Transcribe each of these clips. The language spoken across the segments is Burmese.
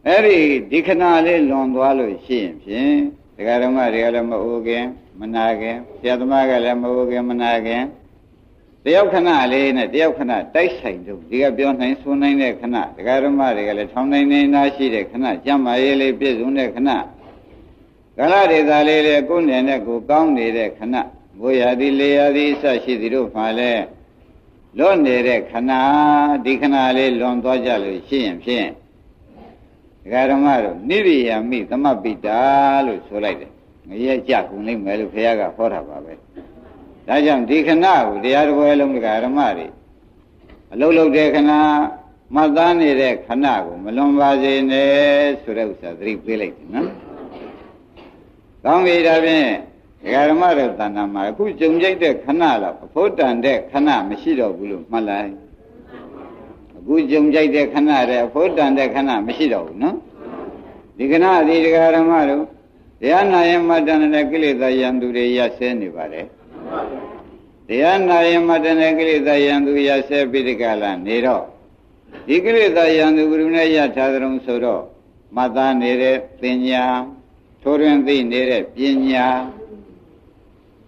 အဲ့ဒီခဏလေးလွန်သွားလို့ရှိရင်ဖြင့်ဒကာဓမ္မတွေကလည်းမအိုခင်မနာခင်ဆရာသမားကလည်းမအိုခင်မနာခင်တယောက်ခဏလေးနဲ့တယောက်ခဏတိုက်ဆိုင်တော့ဒီကပြောနိုင်ဆိုနိုင်တဲ့ခဏဒကာဓမ္မတွေကလည်းထောင်းနိုင်နေနာရှိတဲ့ခဏကြမ်းမာရေးလေးပြည့်စုံတဲ့ခဏကာလဒေသလေးလေကိုယ်နဲ့ကိုကောင်းနေတဲ့ခဏဘိုးရာဒီလေရာဒီအစရှိသည်တို့မှလည်းလွတ်နေတဲ့ခဏဒီခဏလေးလွန်သွားကြလို့ရှိရင်ဖြင့်ဒကာဓမ္မတို့နိရိယာမိသမပိတာလို့ဆိုလိုက်တယ်ငရဲကြကုန်လိမ့်မယ်လို့ဘုရားကဟောတာပါပဲဒါကြောင့်ဒီခဏကိုတရားတော်ရဲ့လုံးဒကာဓမ္မတွေအလုံးလုံးတဲ့ခဏမှတ်သားနေတဲ့ခဏကိုမလွန်ပါစေနဲ့ဆိုတဲ့ဥစ္စာသတိပေးလိုက်တယ်နော်ကောင်းပြီဒါဖြင့်ဒကာဓမ္မတို့တဏ္ဍာမှာအခုကြုံကြိုက်တဲ့ခဏတော့အဖို့တန်တဲ့ခဏမရှိတော့ဘူးလို့မှတ်လိုက်အခုကြုံကြိုက်တဲ့ခဏတဲ့အဖို့တန်တဲ့ခဏမရှိတော့ဘူးနော်ဒီခဏဒီဒကာဓမ္မတို့တရားနာရင်မှတ်တဲ့ကိလေသာယံသူတွေရဆဲနေပါတယ်တရားနာရင်မှတ်တဲ့ကိလေသာယံသူရဆဲပြီးဒီကလာနေတော့ဒီကိလေသာယံသူဘုရုနဲ့ရထားသလုံးဆိုတော့မှတ်သားနေတဲ့ပညာထိုးတွင်သိနေတဲ့ပညာ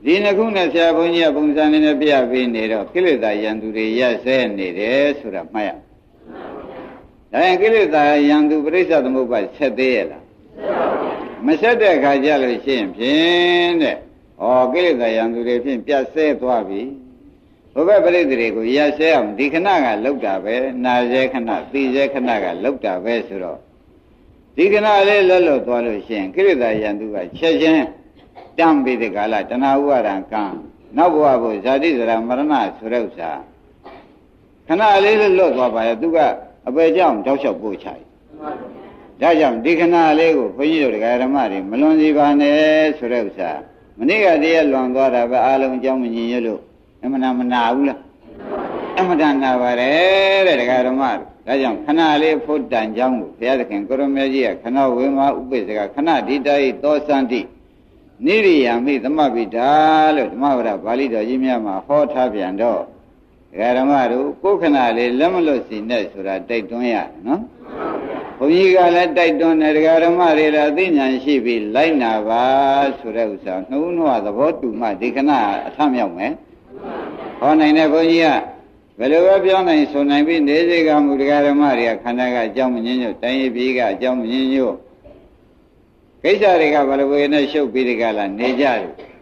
ဒီနှစ်ခုနဲ့ဆရာဘုန်းကြီးကပုံစံနဲ့ပြပေးနေတော့ကိလေသာယံသူတွေရဆဲနေတယ်ဆိုတာမှတ်ရဒါရင်ကိလေသာယံသူပရိစ္ဆေသမုပ္ပါဆက်သေးရဲ့လားမဆက်တဲ့အခါကျလို့ရှိရင်ဖြင့်တဲ့ကိလေသာယံသူတွေဖြင့်ပြတ်ဆဲသွားပြီဘုဘပရိသေတွေကိုရဆဲအောင်ဒီခဏကလောက်တာပဲနာဆဲခဏသိဆဲခဏကလောက်တာပဲဆိုတော့ဒီခဏလေးလွတ်လွတ်သွားလို့ရှိရင်ကိလေသာယံသူကချက်ချင်းတမ်းပြီးတဲ့ကာလတဏှာဥပါဒံကံနောက်ဘဝဘုဇာတိဇရာမရဏဆိုတဲ့ဥစ္စာခဏလေးလွတ်သွားပါရဲ့သူကအပေကြောင့်တောက်လျှောက်ပို့ချတယ်ဒါကြောင့်ဒီခဏလေးကိုဘုန်းကြီးတို့ဒကာဓမ္မတွေမလွန်စီပါနဲ့ဆိုတဲ့ဥစ္စာမနေ့ကတည်းကလွန်သွားတာပဲအားလုံးအကြောင်းမညင်ရလို့အမှန်မနာဘူးလားအမှန်နာပါတယ်တဲ့ဒကာဓမ္မတို့ဒါကြောင့်ခဏလေးဖို့တန်ကြောင်းကိုဘုရားသခင်ကိုရမေကြီးကခဏဝေမဥပိ္ပစကခဏဒီတယိသောစန္တိနိရိယာမိသမပိတာလို့ဓမ္မဝရပါဠိတော်ကြီးများမှာဟောထားပြန်တော့ဒကာဓမ္မတို့ကိုယ်ခဏလေးလက်မလွတ်စီနဲ့ဆိုတာတိုက်တွန်းရနော်ဘုန်းကြီးကလည်းတိုက်တွန်းတယ်ဒကာဓမ္မတွေလည်းအသိဉာဏ်ရှိပြီးလိုက်နာပါဆိုတဲ့ဥစ္စာနှုံးနှောသဘောတူမှဒီခဏအထမြောက်မယ်ဟောနိုင်တဲ့ဘုန်းကြီးကဘယ်လိုပဲပြောနိုင်ဆိုနိုင်ပြီးနေစေကမူဒကာဓမ္မတွေကခန္ဓာကအကြောင်းမငင်းညွတ်တိုင်းရပြည်ကအကြောင်းမငင်းညွတ်ကိစ္စတွေကဘယ်လိုပဲနဲ့ရှုပ်ပြီးဒီကလာနေကြတယ်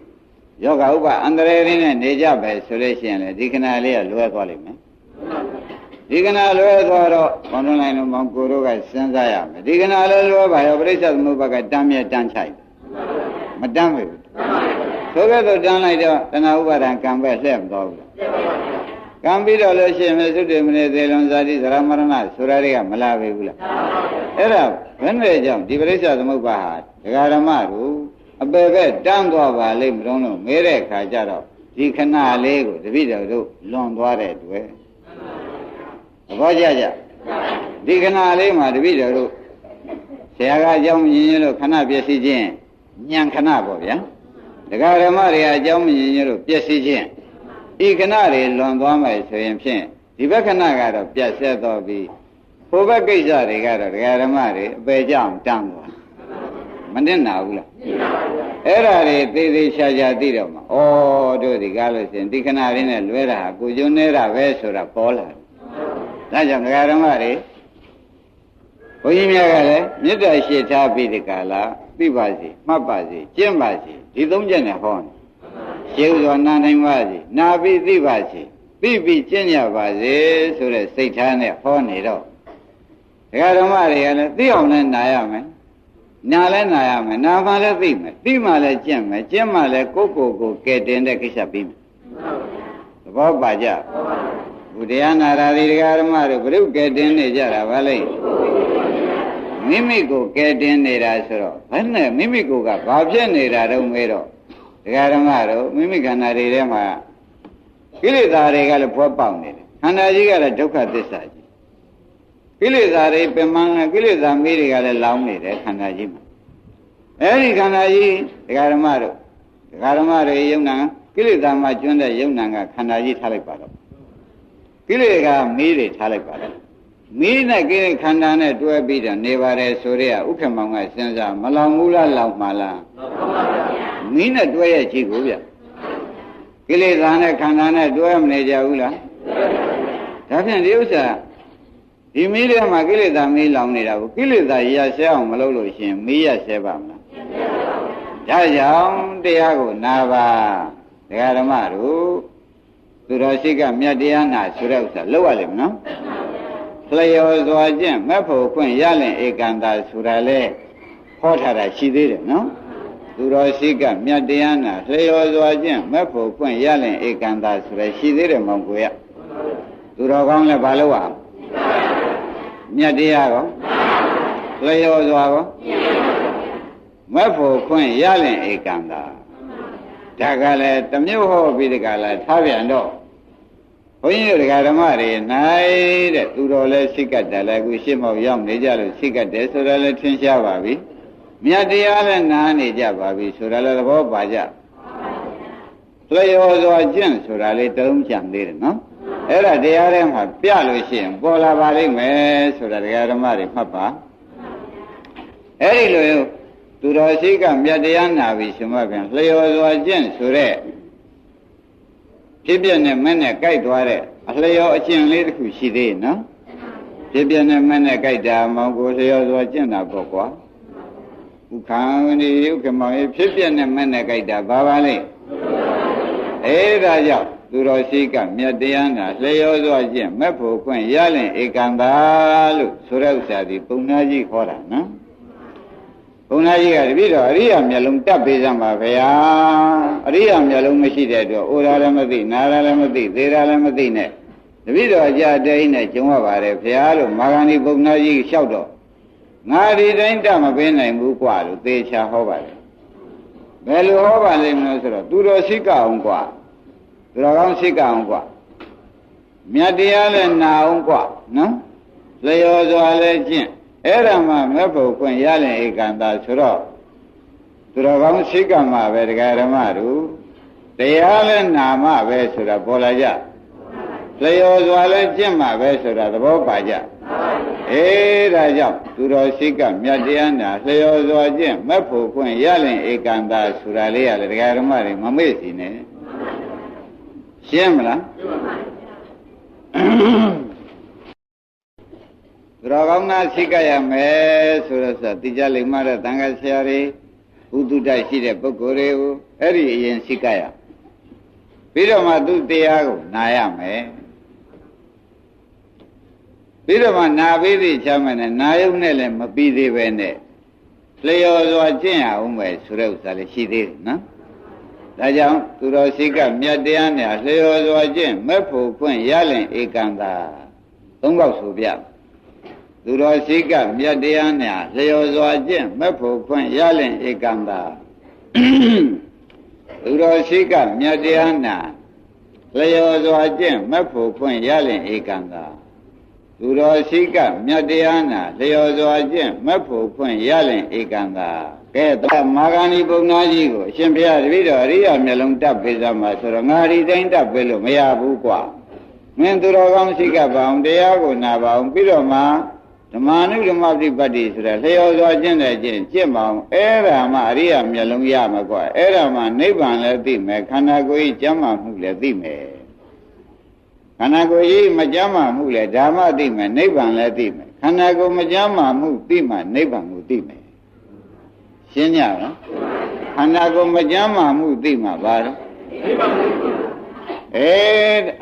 ယောဂဥပအန္တရာယ်ရင်းနဲ့နေကြပဲဆိုလို့ရှိရင်လေဒီခဏလေးကလွဲသွားလိမ့်မယ်ဒီကနာလွဲသွားတော့ဘုန်းတော်နိုင်တော်မောင်ကိုတို့ကစဉ်းစားရမယ်ဒီကနာလည်းလွဲပါရောပရိစ္ဆေသမုပ္ပါကတမ်းမြဲတမ်းချိုက်မတမ်းဘူးဆိုကြတော့တမ်းလိုက်တော့တဏှာဥပါဒံကံပဲလှည့်မသွားဘူးကံပြီးတော့လို့ရှိရင်သုတေမနေသေးလွန်ဇာတိဇရမရဏဆိုတာတွေကမလာပေဘူးလားအဲ့ဒါဘယ်နဲ့ကြောင့်ဒီပရိစ္ဆေသမုပ္ပါဟာဒကာဓမ္မတို့အပေပဲတမ်းသွားပါလိမ့်မလို့မဲတဲ့ခါကျတော့ဒီခဏလေးကိုတပည့်တော်တို့လွန်သွားတဲ့တွေ့သဘောကျကြဒီခဏလေးမှာတပည့်တော်တို့ဆရာကအကြောင်းမြင်ရလို့ခဏပြည့်စည်ခြင်းညံခဏပေါ့ဗျာဒကာဓမ္မတွေကအကြောင်းမြင်ရလို့ပြည့်စည်ခြင်းဤခဏတွေလွန်သွားမယ်ဆိုရင်ဖြင့်ဒီဘက်ခဏကတော့ပြတ်ဆက်တော့ပြီးဟိုဘက်ကိစ္စတွေကတော့ဒကာဓမ္မတွေအပေကြောင့်တန်းသွားမတင်နာဘူးလားအဲ့ဒါတွေသေးသေးချာချာသိတော့မှာဩတို့ဒီကားလို့ရှိရင်ဒီခဏလေးနဲ့လွဲတာဟာကိုကျွန်းနေတာပဲဆိုတာပေါ်လာတယ်ဒါကြောင့်ဒကာဓမ္မတွေဘုန်းကြီးများကလည်းမေတ္တာရှိထားပြီးဒီကာလသိပါစေမှတ်ပါစေကျင့်ပါစေဒီသုံးချက်နဲ့ဟောတယ်ရှင်းစွာနာနိုင်ပါစေနာပြီးသိပါစေသိပြီးကျင့်ကြပါစေဆိုတဲ့စိတ်ထားနဲ့ဟောနေတော့ဒကာဓမ္မတွေကလည်းသိအောင်လည်းနာရမယ်နာလည်းနာရမယ်နာမှလည်းသိမယ်သိမှလည်းကျင့်မယ်ကျင့်မှလည်းကိုယ်ကဲတင်တဲ့ကိစ္စပြီးမယ်သဘောပါကြဘုရားနာရာဒီဒကာဓမ္မတို့ဘုရုကဲတင်နေကြတာဗါလိမ့်မိမိကိုကဲတင်နေတာဆိုတော့ဘယ်နဲ့မိမိကိုကဘာဖြစ်နေတာတော့မဲတော့ဒကာဓမ္မတို့မိမိခန္ဓာတွေထဲမှာကိလေသာတွေကလည်းဖွက်ပေါက်နေတယ်ခန္ဓာကြီးကလည်းဒုက္ခသစ္စာကြီးကိလေသာတွေပင်မကိလေသာမီးတွေကလည်းလောင်းနေတယ်ခန္ဓာကြီးမှာအဲဒီခန္ဓာကြီးဒကာဓမ္မတို့ယုံနာကိလေသာမှာကျွန်းတဲ့ယုံနာကခန္ဓာကြီးထားလိုက်ပါတော့ကိလေသာမီးတွေထားလိုက်ပါတော့ မီးနဲ့ကိလေခန္ဓာနဲ့တွဲပြီးတော့နေပါတယ်ဆိုရဲဥက္ကမောင်ကစဉ်းစားမလောင်ဘူးလားလောင်ပါလားမီးနဲ့တွဲရဲ့ကြည့်ကိုဗျကိလေသာနဲ့ခန္ဓာနဲ့တွဲမနေကြဘူးလားဒါဖြင့်ဒီဥစ္စာဒီမီးထဲမှာကိလေသာမီးလောင်နေတာကိုကိလေသာရဆဲအောင်မလုပ်လို့ရှိရင်မီးရဆဲပါမလားဒါကြောင့်တရားကိုနာပါဒကာဓမ္မတို့သူတော်ရှိကမြတ်တရားနာဆိုတဲ့ဥစ္စာလောက်ရလိမ့်မနော်လျော်စွာကျင့်မက်ဖို့ခွင့်ရလင်ဧကန္တာဆိုတာလေဟောထားတာရှိသေးတယ်နော်သူတော်ရှိကမြတ်တရားနာလျော်စွာကျင့်မက်ဖို့ခွင့်ရလင်ဧကန္တာဆိုရရှိသေးတယ်မောင်ကိုရသူတော်ကောင်းလည်းဘာလို့ရမြတ်တရားကောလျော်စွာကောမက်ဖို့ခွင့်ရလင်ဧကန္တာဒါကလည်းတမျိုးဟောပြီးတကလည်းထားပြန်တော့ဘုန်းကြီးတို့ဓမ္မတွေနိုင်တဲ့သူတော်လဲစိတ်ကတ်တယ်လဲအခုရှင်းမောက်ရောက်နေကြလို့စိတ်ကတ်တယ်ဆိုတာလဲထင်ရှားပါပြီမြတ်တရားလဲနားနေကြပါပြီဆိုတာလဲသဘောပါကြလျော်စွာကျင့်ဆိုတာလေးတုံးကြံသေးတယ်နော်အဲ့ဒါတရားထဲမှာပြလို့ရှိရင်ပေါ်လာပါလိမ့်မယ်ဆိုတာဓမ္မတွေမှတ်ပါအဲ့ဒီလိုသူတော်ရှိကမြတ်တရားနာပြီဆိုမှပြန်လျော်စွာကျင့်ဆိုတဲ့ဖြစ်ပြနဲ့မနဲ့ကြိုက်သွားတဲ့အလျော်အကျင့်လေးတစ်ခုရှိသေးရဲ့နော်ဖြစ်ပြနဲ့မနဲ့ကြိုက်တာမောင်ကိုလျော်စွာကျင့်တာပေါ့ကွာဥက္ခံဒီဥက္ကမောင်ဖြစ်ပြနဲ့မနဲ့ကြိုက်တာဘာပါလဲအဲ့ဒါကြောင့်သူတော်ရှိကမြတ်တရားနာလျော်စွာကျင့်မက်ဖို့ခွင့်ရလင်ဧကန္တာလို့ဆိုတဲ့ဥစ္စာဒီပုံနာကြီးခေါ်တာနော်ဘုန်းကြီးကတပည့်တော်အရိယာမျက်လုံးတက်ပေးစမ်းပါဗျာအရိယာမျက်လုံးမရှိတဲ့အတွက်အိုရာလည်းမသိနာရာလည်းမသိသေးရာလည်းမသိနဲ့တပည့်တော်အကြတဲင်းနဲ့ကျုံရပါတယ်ဗျာလို့မာဂန္ဒီဘုန်းကြီးလျှောက်တော့ငါဒီတိုင်းတက်မပေးနိုင်ဘူးကွာလို့သေချာဟောပါတယ်ဘယ်လိုဟောပါလိမ့်မလို့ဆိုတော့သူတော်ရှိကအောင်ကွာသူတော်ကောင်းရှိကအောင်ကွာမြတ်တရားလည်းနာအောင်ကွာနော်လျော်စွာလည်းကျင့်အဲ့ဒါမှမက်ဖို့ခွင့်ရလင်ဧကန္တာဆိုတော့သူတော်ကောင်းရှိကမှပဲတရားဓမ္မတို့တရားလည်းနာမှပဲဆိုတာပေါ်လာကြလျော်စွာလည်းကျင့်မှပဲဆိုတာသဘောပါကြအေးဒါကြောင့်သူတော်ရှိကမြတ်တရားနာလျော်စွာကျင့်မက်ဖို့ခွင့်ရလင်ဧကန္တာဆိုတာလေးရတယ်တရားဓမ္မတွေမမေ့စီနဲ့ရှင်းမလားသူတော်ကောင်းနာရှိကြရမယ်ဆိုတော့တိကျလိမ့်မှတဲ့တန်ခါဆရာတွေဥဒုတရှိတဲ့ပုဂ္ဂိုလ်တွေကိုအဲ့ဒီအရင်ရှိကြရပြီးတော့မှသူတရားကိုနာရမယ်ပြီးတော့မှနာပြီးသိချမ်းမယ်နဲ့နာယုံနဲ့လည်းမပြီးသေးပဲနဲ့လျော်စွာကျင့်ရအောင်ပဲဆိုတဲ့ဥစ္စာလေးရှိသေးတယ်နော်ဒါကြောင့်သူတော်ရှိကမြတ်တရားနဲ့လျော်စွာကျင့်မက်ဖို့ခွင့်ရလင်ဧကန္တာသုံးခေါက်ဆိုပြသူတော်ရှိကမြတ်တရားနဲ့လျော်စွာကျင့်မက်ဖို့ခွင့်ရလင်ဧကန္တာသူတော်ရှိကမြတ်တရားနဲ့လျော်စွာကျင့်မက်ဖို့ခွင့်ရလင်ဧကန္တာသူတော်ရှိကမြတ်တရားနဲ့လျော်စွာကျင့်မက်ဖို့ခွင့်ရလင်ဧကန္တာကဲတမာဂန္ဒီပုံနာကြီးကိုအရှင်ဘုရားတပည့်တော်အရိယာမျက်လုံးတက်ပေးစမ်းပါဆိုတော့ငါဒီတိုင်းတက်ပေးလို့မရဘူးကွာမင်းသူတော်ကောင်းရှိကပါအောင်တရားကိုနာပါအောင်ပြီးတော့မှဓမ္မနုဓမ္မပฏิပတ်တိဆိုတဲ့လျော်စွာကျင့်တဲ့ကျင့်ကျင့်ပါအောင်အဲ့ဒါမှအရိယာမျက်လုံးရမှာကွာအဲ့ဒါမှနိဗ္ဗာန်လည်းသိမယ်ခန္ဓာကိုယ်ကြီးကျမ်းမာမှုလည်းသိမယ်ခန္ဓာကိုယ်ကြီးမကျမ်းမာမှုလည်းဓမ္မသိမယ်နိဗ္ဗာန်လည်းသိမယ်ခန္ဓာကိုယ်မကျမ်းမာမှုသိမှနိဗ္ဗာန်ကိုသိမယ်ရှင်းကြနော်ခန္ဓာကိုယ်မကျမ်းမာမှုသိမှဘာလို့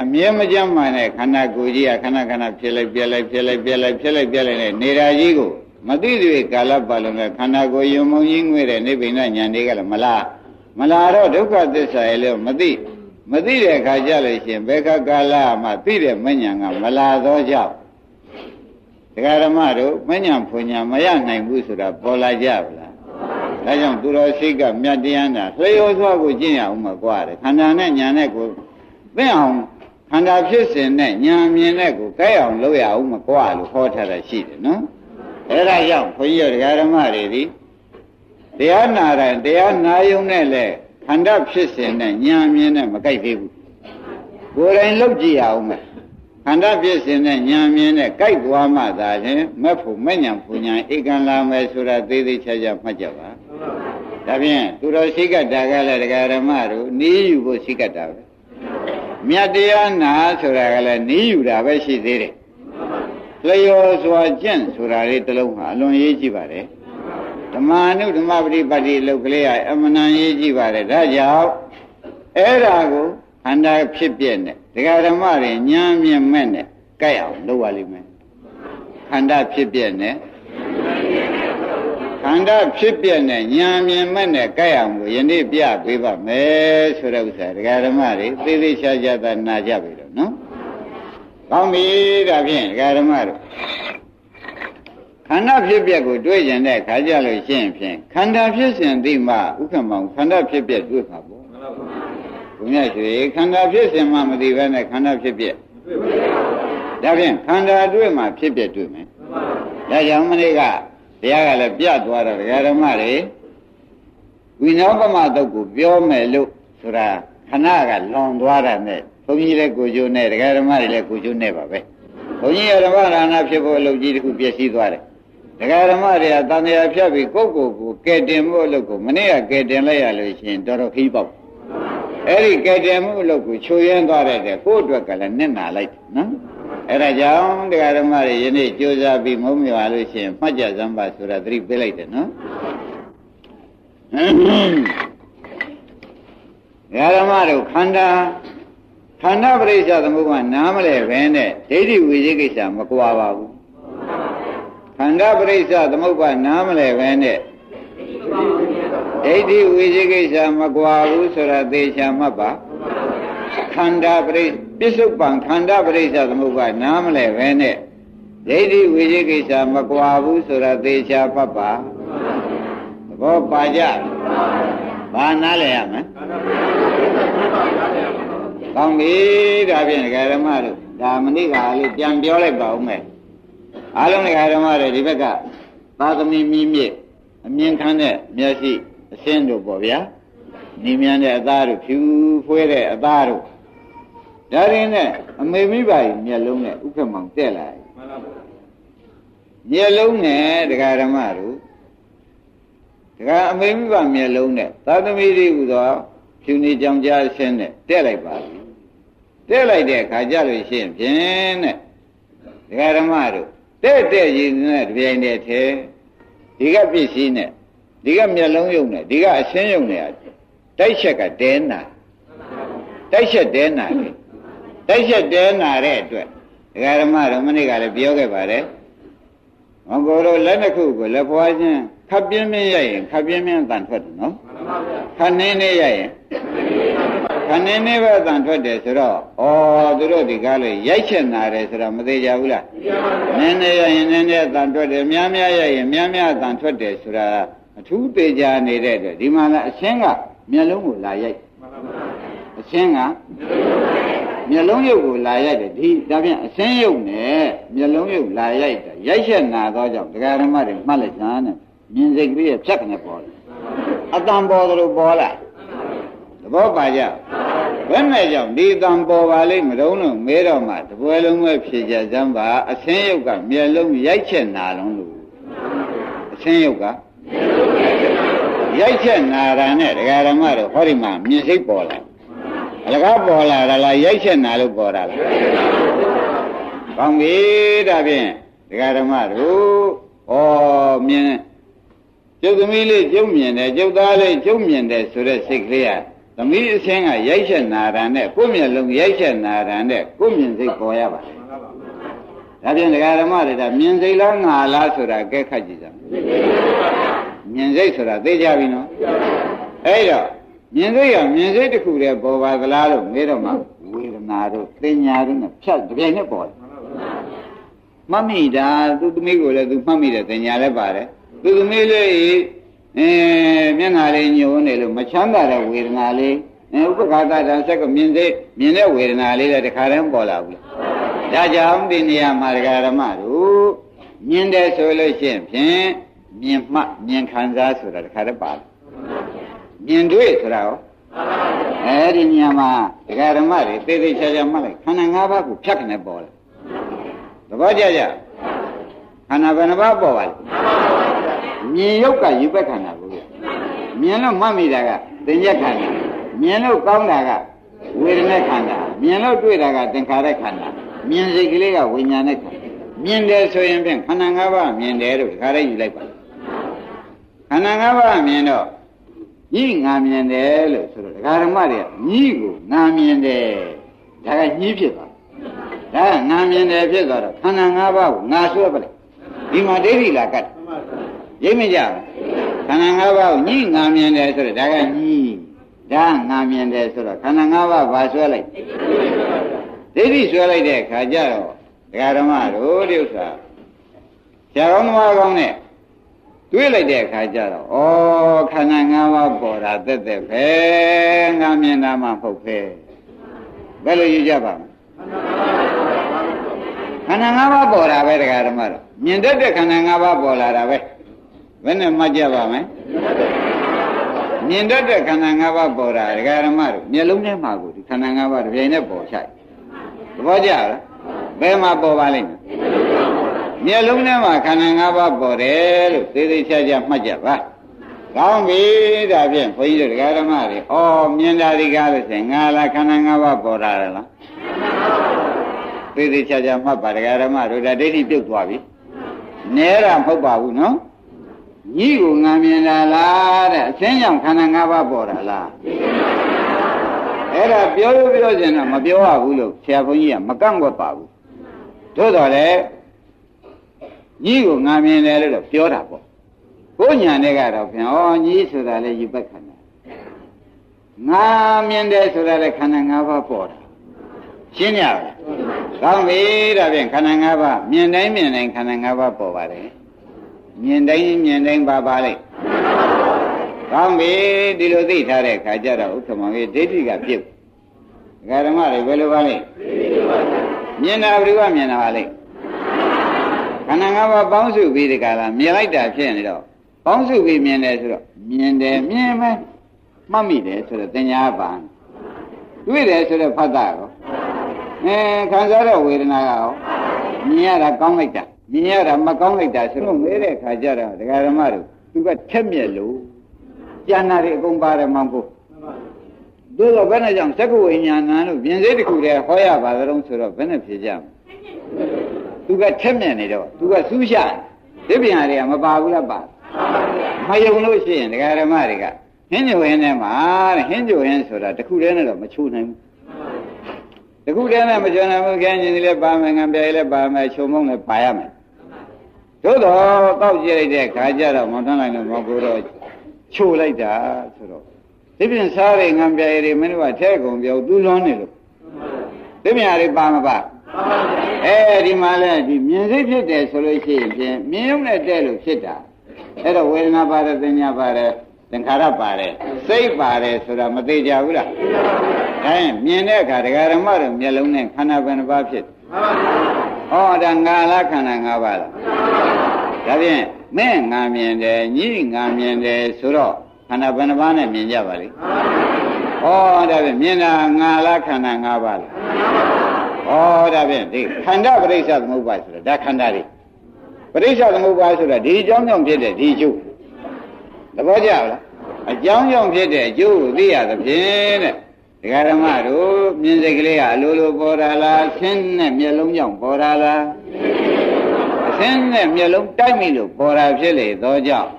အမြဲမကျမ်းမာတဲ့ခန္ဓာကိုယ်ကြီးကခဏခဏဖြစ်လိုက်ပြက်လိုက်ဖြစ်လိုက်ပြက်လိုက်ဖြစ်လိုက်ပြက်လိုက်နဲ့နေတာကြီးကိုမသိသေးကာလပတ်လုံးကခန္ဓာကိုယ်ယုံမုံကြီးငွေတဲ့နိဗ္ဗာန်ဉာဏ်တွေကလည်းမလားတော့ဒုက္ခသစ္စာရဲ့လို့မသိတဲ့အခါကျလို့ရှိရင်ဘယ်ခါကာလမှသိတဲ့မဉဏ်ကမလာတော့ကြောက်ဒကာဓမ္မတို့မဉဏ်ဖွညာမရနိုင်ဘူးဆိုတာပေါ်လာကြပါလားဒါကြောင့်သူတော်ရှိကမြတ်တရားနာလျော်စွာကိုကျင့်ရအောင်မှာကွာတယ်ခန္ဓာနဲ့ဉာဏ်နဲ့ကိုသိအောင်ခန္ဓာဖြစ်စဉ်နဲ့ဉာဏ်မြင်တဲ့ကိုကြိုက်အောင်လုပ်ရအောင်မကွာလို့ဟောထားတာရှိတယ်နော်အဲဒါကြောင့်ဘုန်းကြီးတို့ဓမ္မတွေဒီတရားနာတယ်တရားနာယုံနဲ့လေခန္ဓာဖြစ်စဉ်နဲ့ဉာဏ်မြင်နဲ့မကြိုက်သေးဘူးကိုယ်တိုင်လုပ်ကြည့်ရအောင်မယ် ခန္ဓာဖြစ်စဉ်နဲ့ဉာဏ်မြင်နဲ့ကြိုက်သွားမှသာချင်းမက်ဖို့မဲ့ညာပူညာဧကံလာမယ်ဆိုတာသေးသေးချာချာမှတ်ကြပါဒါဖြင့်သူတော်ရှိကတာကလည်းတရားဓမ္မတို့နီးယူဖို့ရှိကတာပဲမြတ်တရားနာဆိုတာကလည်းနီးယူတာပဲရှိသေးတယ်လျော်စွာကျင့်ဆိုတာလေးတစ်လုံးဟာအလွန်ရေးကြည့်ပါတယ်ဓမ္မအနုဓမ္မပฏิပတ်တိလုတ်ကလေးကအမှန်တန်ရေးကြည့်ပါတယ်ဒါကြောင့်အဲ့ဒါကိုခန္ဓာဖြစ်ပြနဲ့တရားဓမ္မတွေဉာဏ်မြင်မဲ့နဲ့ကြိုက်အောင်လုပ်ရလိမ့်မယ်ခန္ဓာဖြစ်ပြနဲ့ခန္ဓာဖြစ်ပြနဲ့ဉာဏ်မြင်မဲ့နဲ့ကြိုက်အောင်ကိုယနေ့ပြပေးပါမယ်ဆိုတဲ့ဥစ္စာတရားဓမ္မတွေသေသေးချာချာသာနာကြပြီတော့နော်ကောင်းပြီဒါဖြင့်တရားဓမ္မတို့ခန္ဓာဖြစ်ပြကိုတွေ့ကျင်တဲ့ခါကြလို့ရှိရင်ဖြင့်ခန္ဓာဖြစ်စဉ်သိမှဥက္ကမောင်ခန္ဓာဖြစ်ပြတွေ့မှာပေါ့ဘုရားရွှေခန္ဓာဖြစ်စဉ်မှမသိဘဲနဲ့ခန္ဓာဖြစ်ပြဒါဖြင့်ခန္ဓာတွေ့မှဖြစ်ပြတွေ့မယ်ဒါကြောင့်မနေ့ကတရားကလည်းပြသွားတော့တရားဓမ္မတွေဝိနောပမတုတ်ကိုပြောမယ်လို့ဆိုတာခဏကလွန်သွားတာနဲ့ဘုန်းကြီးလည်းကိုကျိုးနဲ့တရားဓမ္မတွေလည်းကိုကျိုးနဲ့ပါပဲဘုန်းကြီးရဓမ္မဒါနဖြစ်ဖို့အလုပ်ကြီးတစ်ခုပြည့်စည်သွားတယ်တရားဓမ္မတွေကတန်တရားဖြတ်ပြီးကိုယ့်ကိုယ်ကိုကဲတင်မှုအလုပ်ကိုမနေ့ကကဲတင်လိုက်ရလို့ရှိရင်တော်တော်ခီးပေါက်အဲ့ဒီကဲတင်မှုအလုပ်ကိုချိုးရင်းသွားတဲ့ကိုယ့်အတွက်ကလည်းနစ်နာလိုက်နော်အဲ့ဒါကြောင့်တရားဓမ္မတွေယနေ့ကြိုးစားပြီးမုံမြွာလို့ရှိရင်မှတ်ကြစမ်းပါဆိုတာသတိပေးလိုက်တယ်နော်တရားဓမ္မတို့ခန္ဓာပရိစ္ဆသမုပ္ပါနားမလဲပဲနဲ့ဒိဋ္ဌိဝိသေကိစ္စမကွာပါဘူးခန္ဓာပရိစ္ဆသမုပ္ပါနားမလဲပဲနဲ့ဒိဋ္ဌိဝိသေကိစ္စမကွာဘူးဆိုတာသေချာမှတ်ပါခန္ဓာပစ္စုပ္ပန်ခန္ဓာပရိစ္ဆသမုပ္ပါနားမလဲပဲနဲ့ဒိဋ္ဌိဝိသေကိစ္စမကွာဘူးဆိုတာသေချာမှတ်ပါသဘောပါကြဘာနားလဲရမလဲကောင်းပြီဒါဖြင့်ဓမ္မတို့ဒါမနေ့ကလေးပြန်ပြောလိုက်ပါဦးမယ်အားလုံးဓမ္မတွေဒီဘက်ကသာသမီမြင့်မြင့်အမြင်ခံတဲ့မျက်စိအရှင်းတို့ပေါ့ဗျာနီမြန်တဲ့အသားတို့ဖြူဖွေးတဲ့အသားတို့ဒါရင်းနဲ့အမေမိပါရင်မျက်လုံးနဲ့ဥက္ကမောင်တက်လာတယ်မျက်လုံးနဲ့ဓမ္မတို့အမေမိပါမျက်လုံးနဲ့သာသမီတွေဟူသောဖြူနေကြောင်ကြားအရှင်းနဲ့တက်လိုက်ပါပြီတက်လိုက်တဲ့အခါကျလို့ရှိရင်ဖြင့်တဲ့ဓမ္မတို့တဲ့ရည်နဲ့တပြိုင်တည်းထဲဒီကပစ္စည်းနဲ့ဒီကမျက်လုံးယုံနဲ့ဒီကအရှင်းယုံနဲ့တိုက်ချက်ကတဲနာတိုက်ချက်တဲနာတယ်တိုက်ချက်တဲနာတဲ့အတွက်ဓမ္မတို့မနေ့ကလည်းပြောခဲ့ပါတယ်မကိုယ်တို့လက်နှစ်ခုကိုလက်ဖွားချင်းခပ်ပြင်းပြင်းရိုက်ရင်ခပ်ပြင်းပြင်းအတန်ထွက်တယ်နော်ခပ်နင်းနေရိုက်ရင်ခပ်နင်းနေပဲအတန်ထွက်တယ်ဆိုတော့သူတို့ဒီကားလေးရိုက်ချက်နာတယ်ဆိုတော့မသေးကြဘူးလားနင်းနေရိုက်ရင်နင်းနေအတန်ထွက်တယ်များများရိုက်ရင်များများအတန်ထွက်တယ်ဆိုတာအထူးသေးကြနေတဲ့အတွက်ဒီမှာလည်းအရှင်းကမျက်လုံးကိုလာရိုက်အရှင်းကမျက်လုံးရုပ်ကိုလာရိုက်တယ်ဒီဒါပြန်အရှင်းရုပ်နဲ့မျက်လုံးရုပ်လာရိုက်တယ်ရိုက်ချက်နာသောကြောင့်တရားဓမ္မတွေမှတ်လိုက်စမ်းနဲ့မြင်စိတ်ကလေးဖြတ်ကနေပေါ်တယ်အတန်ပေါ်တယ်လို့ပေါ်လာသဘောပါကြဘယ်နဲ့ကြောင့်ဒီတန်ပေါ်ပါလိမ့်မတော့လို့မဲတော့မှတပွဲလုံးပဲဖြေကြစမ်းပါအရှင်းရုပ်ကမျက်လုံးရိုက်ချက်နာလုံးလို့အရှင်းရုပ်ကရိုက်ချက်နာတာနဲ့တရားဓမ္မတို့ဟောဒီမှာမြင်စိတ်ပေါ်လာအလကားပေါ်လာတာလားရိုက်ချက်နာလို့ပေါ်တာလားကောင်းပြီဒါဖြင့်တရားဓမ္မတို့မြင်ကျုပ်သမီးလေးကျုပ်မြင်တယ်ကျုပ်သားလေးကျုပ်မြင်တယ်ဆိုတဲ့စိတ်ကလေးကသမီးအချင်းကရိုက်ချက်နာတာနဲ့ကိုယ်မျက်လုံးရိုက်ချက်နာတာနဲ့ကိုယ်မြင်စိတ်ပေါ်ရပါတယ်ဒါဖြင့်တရားဓမ္မတွေဒါမြင်စိတ်လားငါလားဆိုတာကဲခတ်ကြည့်ကြမြင်စိတ်ဆိုတာသိကြပြီနော်အဲ့တော့မြင်စိတ်ကမြင်စိတ်တစ်ခုတည်းပေါ်ပါသလားလို့မေးတော့မှဝေဒနာတို့သင်ညာတို့နဲ့ဖြတ်တပြိုင်နဲ့ပေါ်တယ်မှတ်မိတာသူသမီးကိုလည်းသူမှတ်မိတယ်သင်ညာလည်းပါတယ်သူသမီးလေးမျက်နှာလေးညှိုးနေလို့မချမ်းသာတဲ့ဝေဒနာလေးဥပက္ခတတံဆက်ကမြင်တဲ့ဝေဒနာလေးလည်းတခါတည်းပေါ်လာဘူးလားဒါကြောင့်ဒီနေရာမှာဓမ္မတို့မြင်တယ်ဆိုလို့ရှိရင်ဖြင့်မြင်မှမြင်ခံစားဆိုတာတခါတည်းပါတယ်မြင်တွေ့ဆိုတာရော အဲဒီနေရာမှာဒကာဓမ္မတွေသေသေးချာချာမှတ်လိုက်ခန္ဓာ၅ပါးကိုဖြတ်ကနေပေါ်လာသဘောကျကြခန္ဓာဘယ်နှပါးပေါ်ပါလဲမြင်ရုပ်ကယူပက်ခန္ဓာကိုမြင်လို့မှတ်မိတာကသင်္ညက်ခန္ဓာမြင်လို့ကောင်းတာကဝေဒနာခန္ဓာမြင်လို့တွေ့တာကသင်္ခါရခန္ဓာမြင်စိတ်ကလေးကဝိညာဉ်နဲ့ခန္ဓာမြင်တယ်ဆိုရင်ဖြင့်ခန္ဓာ၅ပါးမြင်တယ်လို့ဒီခါလေးယူလိုက်ပါခန္ဓာ၅ပါးမြင်တော့ညီငါမြင်တယ်လို့ဆိုတော့ဒကာဓမ္မတွေကညီကိုငါမြင်တယ်ဒါကညီဖြစ်သွားဒါကငါမြင်တယ်ဖြစ်သွားတော့ခန္ဓာ၅ပါးကိုငါဆွဲပလိုက်ဒီမှာဒိဋ္ဌိလာကတ်ရိပ်မကြဘူးခန္ဓာ၅ပါးကိုညီငါမြင်တယ်ဆိုတော့ဒါကညီဒါငါမြင်တယ်ဆိုတော့ခန္ဓာ၅ပါးဘာဆွဲလိုက်ဒိဋ္ဌိဆွဲလိုက်တဲ့အခါကျတော့ဒကာဓမ္မတို့ဒီဥစ္စာဆရာကောင်းသမားကောင်းနဲ့တွေးလိုက်တဲ့အခါကျတော့ဩခန္ဓာ၅ပါးပေါ်တာသက်သက်ပဲငါမြင်တာမှမဟုတ်ပဲဘယ်လိုယူကြပါ့မလဲခန္ဓာ၅ပါးပေါ်တာပဲဒကာဓမ္မတို့မြင်တတ်တဲ့ခန္ဓာ၅ပါးပေါ်လာတာပဲဘယ်နဲ့မှတ်ကြပါမလဲမြင်တတ်တဲ့ခန္ဓာ၅ပါးပေါ်တာဒကာဓမ္မတို့မျက်လုံးထဲမှာကိုဒီခန္ဓာ၅ပါးတစ်ပြိုင်နဲ့ပေါ်ချိုက်သဘောကျလားဘယ်မှာပေါ်ပါလိမ့်မယ်မျက်လုံးထဲမှာခန္ဓာ၅ပါးပေါ်တယ်လို့သေသေးချာချာမှတ်ကြပါကောင်းပြီဒါဖြင့်ဘုန်းကြီးတို့ဒကာဓမ္မတွေဩမြင်တာဒီကားလို့ဆိုရင်ငါလားခန္ဓာ၅ပါးပေါ်တာလားသေသေးချာချာမှတ်ပါဒကာဓမ္မတို့ဒါဒိဋ္ဌိပြုတ်သွားပြီနဲတာမဟုတ်ပါဘူးနော်ညီကိုငါမြင်တာလားတဲ့အရှင်းကြောင့်ခန္ဓာ၅ပါးပေါ်တာလားအဲ့ဒါပြောလို့ပြောချင်တော့မပြောရဘူးလို့ဆရာဘုန်းကြီးကမကန့်ကွက်ပါဘူးသို့တော်လည်းညီကိုငါမြင်တယ်လို့ပြောတာပေါ့ကိုညာနဲ့ကတော့ဖြင့်ဩညီဆိုတာလေယူပတ်ခန္ဓာငါမြင်တယ်ဆိုတာလေခန္ဓာ၅ပါးပေါ်တာရှင်းရပါလားကောင်းပြီဒါဖြင့်ခန္ဓာ၅ပါးမြင်တိုင်းမြင်တိုင်းခန္ဓာ၅ပါးပေါ်ပါတယ်မြင်တိုင်းပါပါလေကောင်းပြီဒီလိုသိထားတဲ့အခါကျတော့ဥက္ကမကြီးဒိဋ္ဌိကပြုတ်ဒကာဓမ္မတွေဘယ်လိုပါလဲမြင်တာဘယ်လိုမြင်တာပါလဲခန္ဓာ၅ပါးပေါင်းစုပြီးဒီကလာမြင်လိုက်တာဖြစ်နေတော့ပေါင်းစုပြီးမြင်တယ်ဆိုတော့မြင်တယ်မြင်မယ်မှတ်မိတယ်ဆိုတော့တင်ညာပါတွေ့တယ်ဆိုတော့ဖတ်တာရောခံစားတဲ့ဝေဒနာကရောမြင်ရတာကောင်းလိုက်တာမြင်ရတာမကောင်းလိုက်တာဆိုတော့မဲတဲ့ခါကျတော့ဒကာဓမ္မတို့သူကထက်မြက်လို့ကျန်တာတွေအကုန်ပါတယ်မောင်ကိုတို့တော့ဘယ်နဲ့ကြောင့်သက္ကဝိညာဏလို့ပြင်စေးတစ်ခုတည်းဟောရပါသလုံးဆိုတော့ဘယ်နဲ့ဖြေကြမလဲသူကထက်မြက်နေတော့သူကစူးရှာဒီပြန်ရတွေကမပါဘူးလားပါမယုံလို့ရှိရင်ဒကာဓမ္မတွေကဟင်းကြိုဟင်းထဲမှာတဲ့ဟင်းကြိုဟင်းဆိုတာတစ်ခုတည်းနဲ့တော့မချိုးနိုင်ဘူးတစ်ခုတည်းနဲ့မချိုးနိုင်ဘူးခင်းကျင်လည်းပါမယ်ငံပြဲလည်းပါမယ်ချုံမုံလည်းပါရမယ်သို့တော့တောက်ကြည့်လိုက်တဲ့ခါကျတော့မထွန်းနိုင်လို့မဟုတ်ဘူးတော့ချိုးလိုက်တာဆိုတော့ဒီပြင်စားရငံပြဲတွေမင်းတို့ကထဲကုန်ပြောသူလွန်နေလို့ဒီမြာတွေပါမပါဒီမှာလဲဒီမြင်စိတ်ဖြစ်တယ်ဆိုလို့ရှိရင်မြင်ရုံနဲ့တဲ့လို့ဖြစ်တာအဲ့တော့ဝေဒနာပါတယ်သင်ညာပါတယ်သင်္ခါရပါတယ်စိတ်ပါတယ်ဆိုတာမသေးကြဘူးလားဒါရင်မြင်တဲ့အခါဒကာဓမ္မတို့မျက်လုံးနဲ့ခန္ဓာဘယ်နှပါးဖြစ်ဒါငါလားခန္ဓာ၅ပါးလားဒါဖြင့်မင်းငါမြင်တယ်ညီငါမြင်တယ်ဆိုတော့ခန္ဓာဘယ်နှပါးနဲ့မြင်ကြပါလိမ့်ဒါဖြင့်မြင်တာငါလားခန္ဓာ၅ပါးလားဒါဖြင့်ဒီခန္ဓာပရိစ္ဆေသမုပ္ပါဒ်ဆိုတာဒါခန္ဓာတွေပရိစ္ဆေသမုပ္ပါဒ်ဆိုတာဒီအကြောင်းကြောင့်ဖြစ်တဲ့ဒီအကျိုးသဘောကျလားအကြောင်းကြောင့်ဖြစ်တဲ့အကျိုးကိုသိရသဖြင့်တဲ့ဒကာဓမ္မတို့မြင်စိတ်ကလေးကအလိုလိုပေါ်တာလားဆင်းနဲ့မျက်လုံးကြောင့်ပေါ်တာလားအဆင်းနဲ့မျက်လုံးတိုက်မိလို့ပေါ်တာဖြစ်လေသောကြောင့်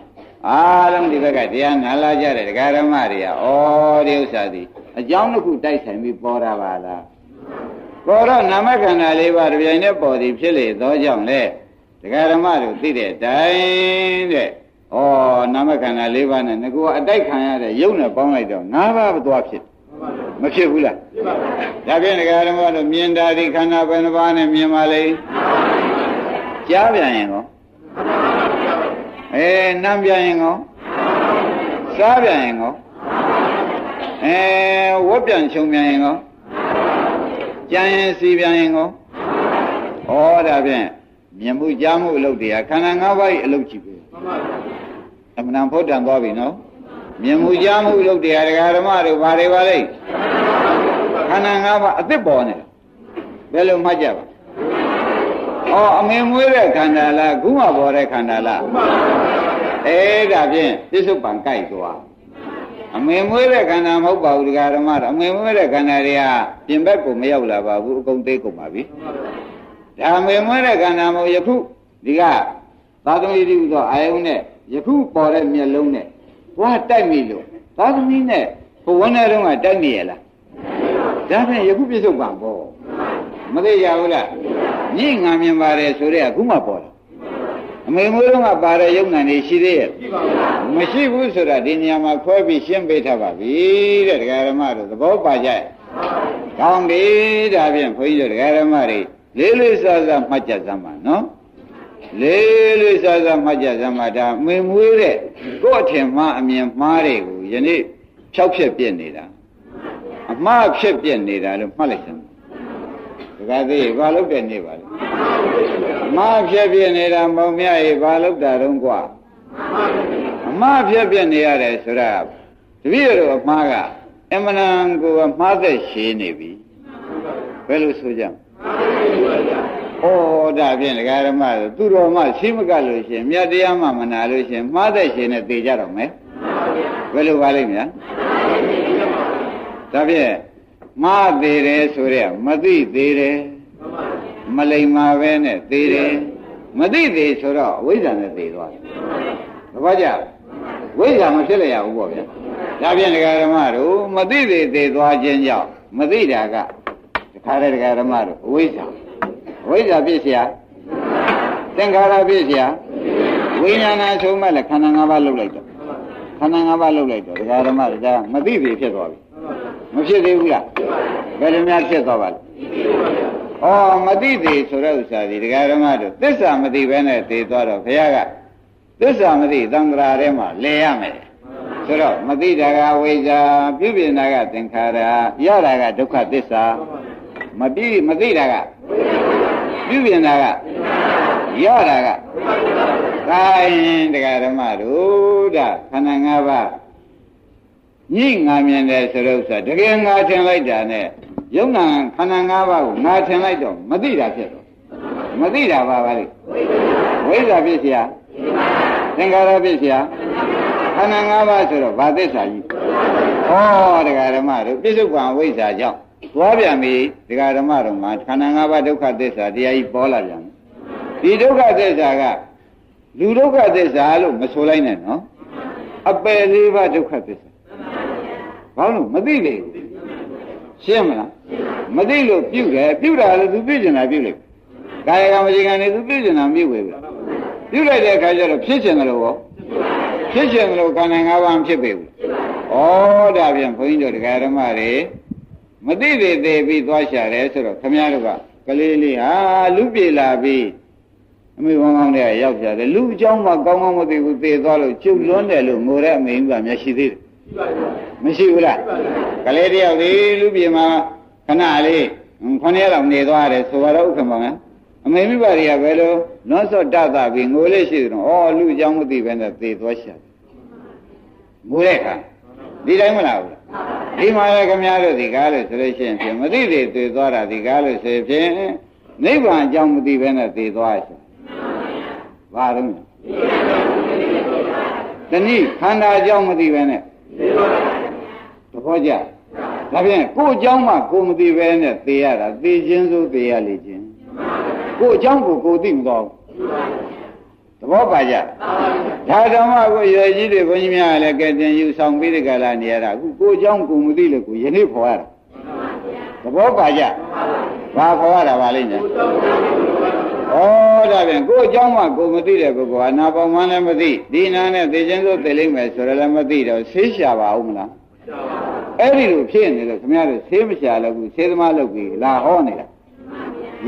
အားလုံးဒီဘက်ကတရားနာလာကြတဲ့ဒကာဓမ္မတွေကဒီဥစ္စာဒီအကြောင်းတစ်ခုတိုက်ဆိုင်ပြီးပေါ်တာပါလားပေါ်တော့နာမခန္ဓာ၄ပါးတစ်ပြိုင်တည်းပေါ်သည်ဖြစ်လေသောကြောင့်လေဒကာဓမ္မတို့သိတဲ့အတိုင်းတဲ့နာမခန္ဓာ၄ပါးနဲ့ငါကအတိုက်ခံရတဲ့ယုံနဲ့ပေါင်းလိုက်တော့၅ပါးမသွားဖြစ်မဖြစ်ဘူးလားဒါဖြင့်ဒကာဓမ္မတို့မြင်တာဒီခန္ဓာဘယ်နှပါးနဲ့မြင်ပါလိမ့်ကြားပြန်ရင်ကောနမ်းပြန်ရင်ကောစားပြန်ရင်ကောဝတ်ပြန်ချုံပြန်ရင်ကောကြံရင်စီပြန်ရင်ကောဒါဖြင့်မြင်မှုကြားမှုအလုပ်တွေကခန္ဓာ၅ပါးရဲ့အလုပ်ကြည့်ပဲအမှန်တန်ဖို့တန်သွားပြီနော် မြင်မှုကြားမှုလုပ်တရားဓမ္မတို့ဘာတွေပါလဲခန္ဓာ၅ပါးအသစ်ပေါ်နေတယ်ဘယ်လိုမှတ်ကြပါအမေမွေးတဲ့ခန္ဓာလားခုမှပေါ်တဲ့ခန္ဓာလားဒါဖြင့်ပြစ္ဆုတ်ပံကြိုက်သွားအမေမွေးတဲ့ခန္ဓာမဟုတ်ပါဘူးတရားဓမ္မတို့အမေမွေးတဲ့ခန္ဓာတွေကပြင်ဘက်ကိုမရောက်လာပါဘူးအကုန်သေးကုန်ပါပြီဒါအမေမွေးတဲ့ခန္ဓာမဟုတ်ယခုဒီကသာသမီတိဟူသောအာယုန်နဲ့ယခုပေါ်တဲ့မျက်လုံးနဲ့ဘွားတိုက်မိလို့သာသမီနဲ့ဘဝနဲ့တုန်းကတိုက်မိရလားဒါဖြင့်ယခုပြစ္ဆုတ်ပံပေါ့မသိကြဘူးလားညင်ငံမြင်ပါတယ်ဆိုတဲ့အခုမှပေါ်တာအမေမွေးတော့ကပါတဲ့ယုံနာနေရှိသေးရဲ့မရှိဘူးဆိုတာဒီနေရာမှာခွဲပြီးရှင်းပေးထားပါပြီတဲ့ဒကာရမတို့သဘောပါကြရဲ့ကောင်းပြီဒါဖြင့်ဘုန်းကြီးတို့ဒကာရမတွေလေးလေးစားစားမှတ်ကြစမ်းပါနော်လေးလေးစားစားမှတ်ကြစမ်းပါဒါအမေမွေးတဲ့ကိုယ့်အထင်မှားအမြင်မှားတွေကိုယနေ့ဖြောက်ဖြစ်ပြနေတာအမှားဖြစ်ပြနေတာလို့မှတ်လိုက်စမ်းဒကာသေးဘာလို့တဲ့နေပါလဲမှားဖြစ်ပြနေတာမောင်မြတ်ရေဘာလို့တာတော့กว่าအမှားဖြစ်ပြနေရတယ်ဆိုတာတပည့်တော်အမှားကအမှန်တန်ကိုမှားသက်ရှည်နေပြီဘယ်လိုဆိုကြဒါဖြင့်ဒကာရမသူတော်မှရှိမကလို့ရှင်မြတ်တရားမှမနာလို့ရှင်မှားသက်ရှည်နဲ့သိကြတော့မယ်ဘယ်လိုပါလိမ့်မလားဒါဖြင့်မှားသေးတယ်ဆိုတဲ့မသိသေးတယ်မလိမ္မာပဲနဲ့သေးတယ်မသိသေးဆိုတော့အဝိဇ္ဇာနဲ့သိသွားတယ်ဘာကြဝိဇ္ဇာမဖြစ်လျက်ဘူးပေါ့ဗျာဒါဖြင့်ဒကာဓမ္မတို့မသိသေးသေးသွားခြင်းကြောင့်မသိတာကတခါတည်းဒကာဓမ္မတို့အဝိဇ္ဇာဖြစ်เสียသင်္ခါရဖြစ်เสียဝိညာဏဆုံးမဲ့လည်းခန္ဓာ၅ပါးလှုပ်လိုက်တော့ခန္ဓာ၅ပါးလှုပ်လိုက်တော့ဒကာဓမ္မတို့ဒါမသိသေးဖြစ်သွားပြီမဖြစ်သေးဘူးလားဘယ်လိုများဖြစ်သွားပါလဲမသိသေးဆိုတဲ့ဥစ္စာဒီဒကာဓမ္မတို့သစ္စာမသိဘဲနဲ့သိသွားတော့ဘုရားကသစ္စာမသိသံဃာထဲမှာလဲရမယ်ဆိုတော့မသိတာကဝိဇ္ဇာပြုပြင်တာကသင်္ခါရရတာကဒုက္ခသစ္စာမသိတာကပြုပြင်တာကရတာကကိုင်းဒကာဓမ္မတို့ဒါခန္ဓာ၅ပါးညိငါမြင်တယ်ဆိုတဲ့ဥစ္စာတကယ်ငါထင်လိုက်တာနဲ့ယုံနာခန္ဓာ၅ပါးကိုငါထင်လိုက်တော့မသိတာဖြစ်တော့မသိတာပါလေဝိဇ္ဇာဖြစ်เสียသင်္ခါရဖြစ်เสียခန္ဓာ၅ပါးဆိုတော့ဘာသစ္စာကြီးဒကာဓမ္မတို့ပြစ္ဆုတ်ပံဝိဇ္ဇာကြောင့်သွားပြန်ပြီဒကာဓမ္မတို့မှာခန္ဓာ၅ပါးဒုက္ခသစ္စာတရားကြီးပေါ်လာပြန်ဒီဒုက္ခသစ္စာကလူဒုက္ခသစ္စာလို့မဆိုလိုက်နဲ့နော်အပယ်လေးပါးဒုက္ခသစ္စာဘာလို့မသိလေရှင်းမလားမသိလို့ပြုတယ်ပြုတာလို့သူပြုကျင်တာပြုလိုက်ကာယကံဝစီကံနဲ့သူပြုကျင်တာပြုဝေပြီပြုလိုက်တဲ့အခါကျတော့ဖြစ်ကျင်တယ်လို့ရောဖြစ်ကျင်တယ်လို့ခန္ဓာ၅ပါးဖြစ်ပေဘူးဒါပြန်ဘုန်းကြီးတို့တရားဓမ္မတွေမသိသေးသေးပြီးသွားရှာတယ်ဆိုတော့ခမည်းတော်ကကလေးလေးဟာလူပြေလာပြီးအမေကောင်းကောင်းတဲ့ရောက်ကြတယ်လူအကြောင်းမှကောင်းကောင်းမသိဘူးသေသွားလို့ကျုပ်လွန်းတယ်လို့ငိုတဲ့အမေကမျက်ရှိသေးတယ်မရှိဘူးလားကလေးတယောက်ဒီလူပြေမှာခဏလေး9ရက်လောက်နေသွားတယ်ဆိုတော့ဥက္ကမောင်အမေမိဘတွေကဘယ်လိုလွန်စော့တတ်တာပြီးငိုလေးရှိတယ်တော့လူအကြောင်းမသိဘဲနဲ့သေသွားရှာငိုတဲ့အခါဒီတိုင်းမလားဘူးဒီမှာလည်းခမည်းတော်ဒီကားလို့ဆိုလို့ရှိရင်မသိသေးသေသွားတာဒီကားလို့ဆိုရင်နိဗ္ဗာန်အကြောင်းမသိဘဲနဲ့သေသွားရှာဘာလို့တနည်းခန္ဓာအကြောင်းမသိဘဲနဲ့သဘောကျဒါဖြင့်ကိုယ်အကြောင်းမှကိုယ်မသိပဲနဲ့သေရတာသေခြင်းဆိုသေရလေခြင်းကိုယ်အကြောင်းကိုသိမသွားဘူးသဘောပါကြဒါဓမ္မကိုရွယ်ကြီးတွေဘုန်းကြီးများလည်းကဲတင်ယူဆောင်ပြီးတဲ့ကလာနေရတာအခုကိုယ်အကြောင်းကိုမသိလို့ကိုယနေ့ဖော်ရတာသဘောပါကြဘာဖော်ရတာပါလိမ့်မယ်ဒါဖြင့်ကိုယ်အကြောင်းမှကိုမသိတဲ့ပုဂ္ဂိုလ်ဟာနာပေါင်းမှလည်းမသိဒီနာနဲ့သေခြင်းဆိုသေလိမ့်မယ်ဆိုရလည်းမသိတော့ဆေးရှာပါဦးမလားအဲ့ဒီလိုဖြစ်နေလို့ခင်ဗျားတို့ဆေးမရှာလို့ဘူးဆေးသမားလုပ်ပြီးလာဟောနေတာ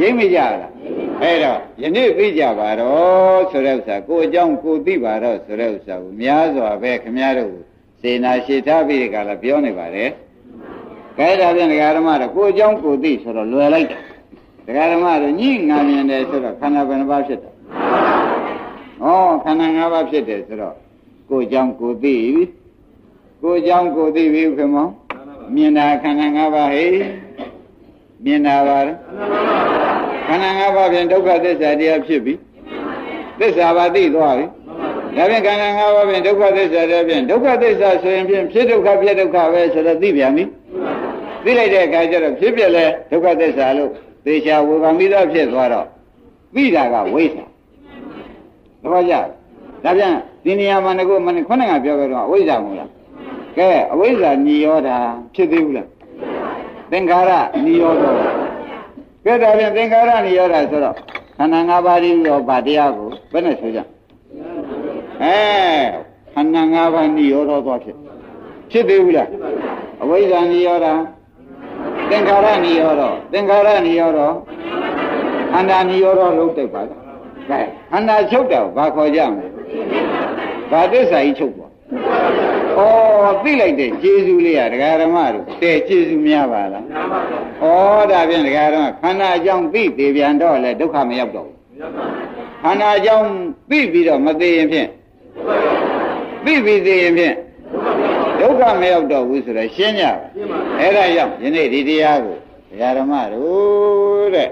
ရိပ်မကြလားအဲ့တော့ယနေ့သိကြပါတော့ဆိုတဲ့ဥစ္စာကိုအကြောင်းကိုသိပါတော့ဆိုတဲ့ဥစ္စာကိုများစွာပဲခင်ဗျားတို့စေနာရှိထားပြီးဒီကလာပြောနေပါတယ်ကဲဒါပြန်ဒကာဓမ္မတို့ကိုအကြောင်းကိုသိဆိုတော့လွယ်လိုက်တာဒကာဓမ္မတို့ညှိငါမြင်တယ်ဆိုတော့ခန္ဓာဘယ်နှပါးဖြစ်တယ်ခန္ဓာ၅ပါးဖြစ်တယ်ဆိုတော့ကိုအကြောင်းကိုသိပြီ ကိုเจ้าကိုသိပြီခင်ဗျမြင်တာခန္ဓာ၅ပါးဟဲ့မြင်တာပါခန္ဓာ၅ပါးဖြင့်ဒုက္ခသစ္စာတရားဖြစ်ပြီသစ္စာပါသိသွားပြီဒါဖြင့်ခန္ဓာ၅ပါးဖြင့်ဒုက္ခသစ္စာတရားဖြင့်ဒုက္ခသစ္စာဆိုရင်ဖြင့်ဖြစ်ဒုက္ခဖြစ်ဒုက္ခပဲဆိုတော့သိပြန်ပြီသိလိုက်တဲ့အခါကျတော့ဖြစ်ပြလဲဒုက္ခသစ္စာလို့သေချာဝေဘာမိသားဖြစ်သွားတော့ပြီးတာကဝိဇ္ဇာသဘောကျဒါဖြင့်ဒီနေရာမှာငါခုနကပြောကြတော့အဝိဇ္ဇာမဟုတ်လားကဲအဝိဇ္ဇာနိရောဓဖြစ်သေးဘူးလားသင်္ခါရနိရောဓကဲဒါဖြင့်သင်္ခါရနိရောဓဆိုတော့ခန္ဓာ၅ပါးဒီရောဗာတရားကိုဘယ်နဲ့ဆိုကြခန္ဓာ၅ပါးနိရောဓသွားဖြစ်သေးဘူးလားအဝိဇ္ဇာနိရောဓသင်္ခါရနိရောဓသင်္ခါရနိရောဓခန္ဓာနိရောဓလုံးတိတ်ပါလားကဲခန္ဓာချုပ်တာဘာခေါ်ကြမလဲဘာသစ္စာကြီးချုပ်သွားသိလိုက်တဲ့ကျေစုလေးရဒကာရမတို့တဲ့ကျေစုများပါလားဒါဖြင့်ဒကာရမခန္ဓာအကြောင်းသိသေးပြန်တော့လေဒုက္ခမရောက်တော့ဘူးခန္ဓာအကြောင်းသိပြီးတော့မသိရင်ဖြင့်သိပြီးသိရင်ဖြင့်ဒုက္ခမရောက်တော့ဘူးဆိုတော့ရှင်းကြပါအဲ့ဒါကြောင့်ယနေ့ဒီတရားကိုဒကာရမတို့တဲ့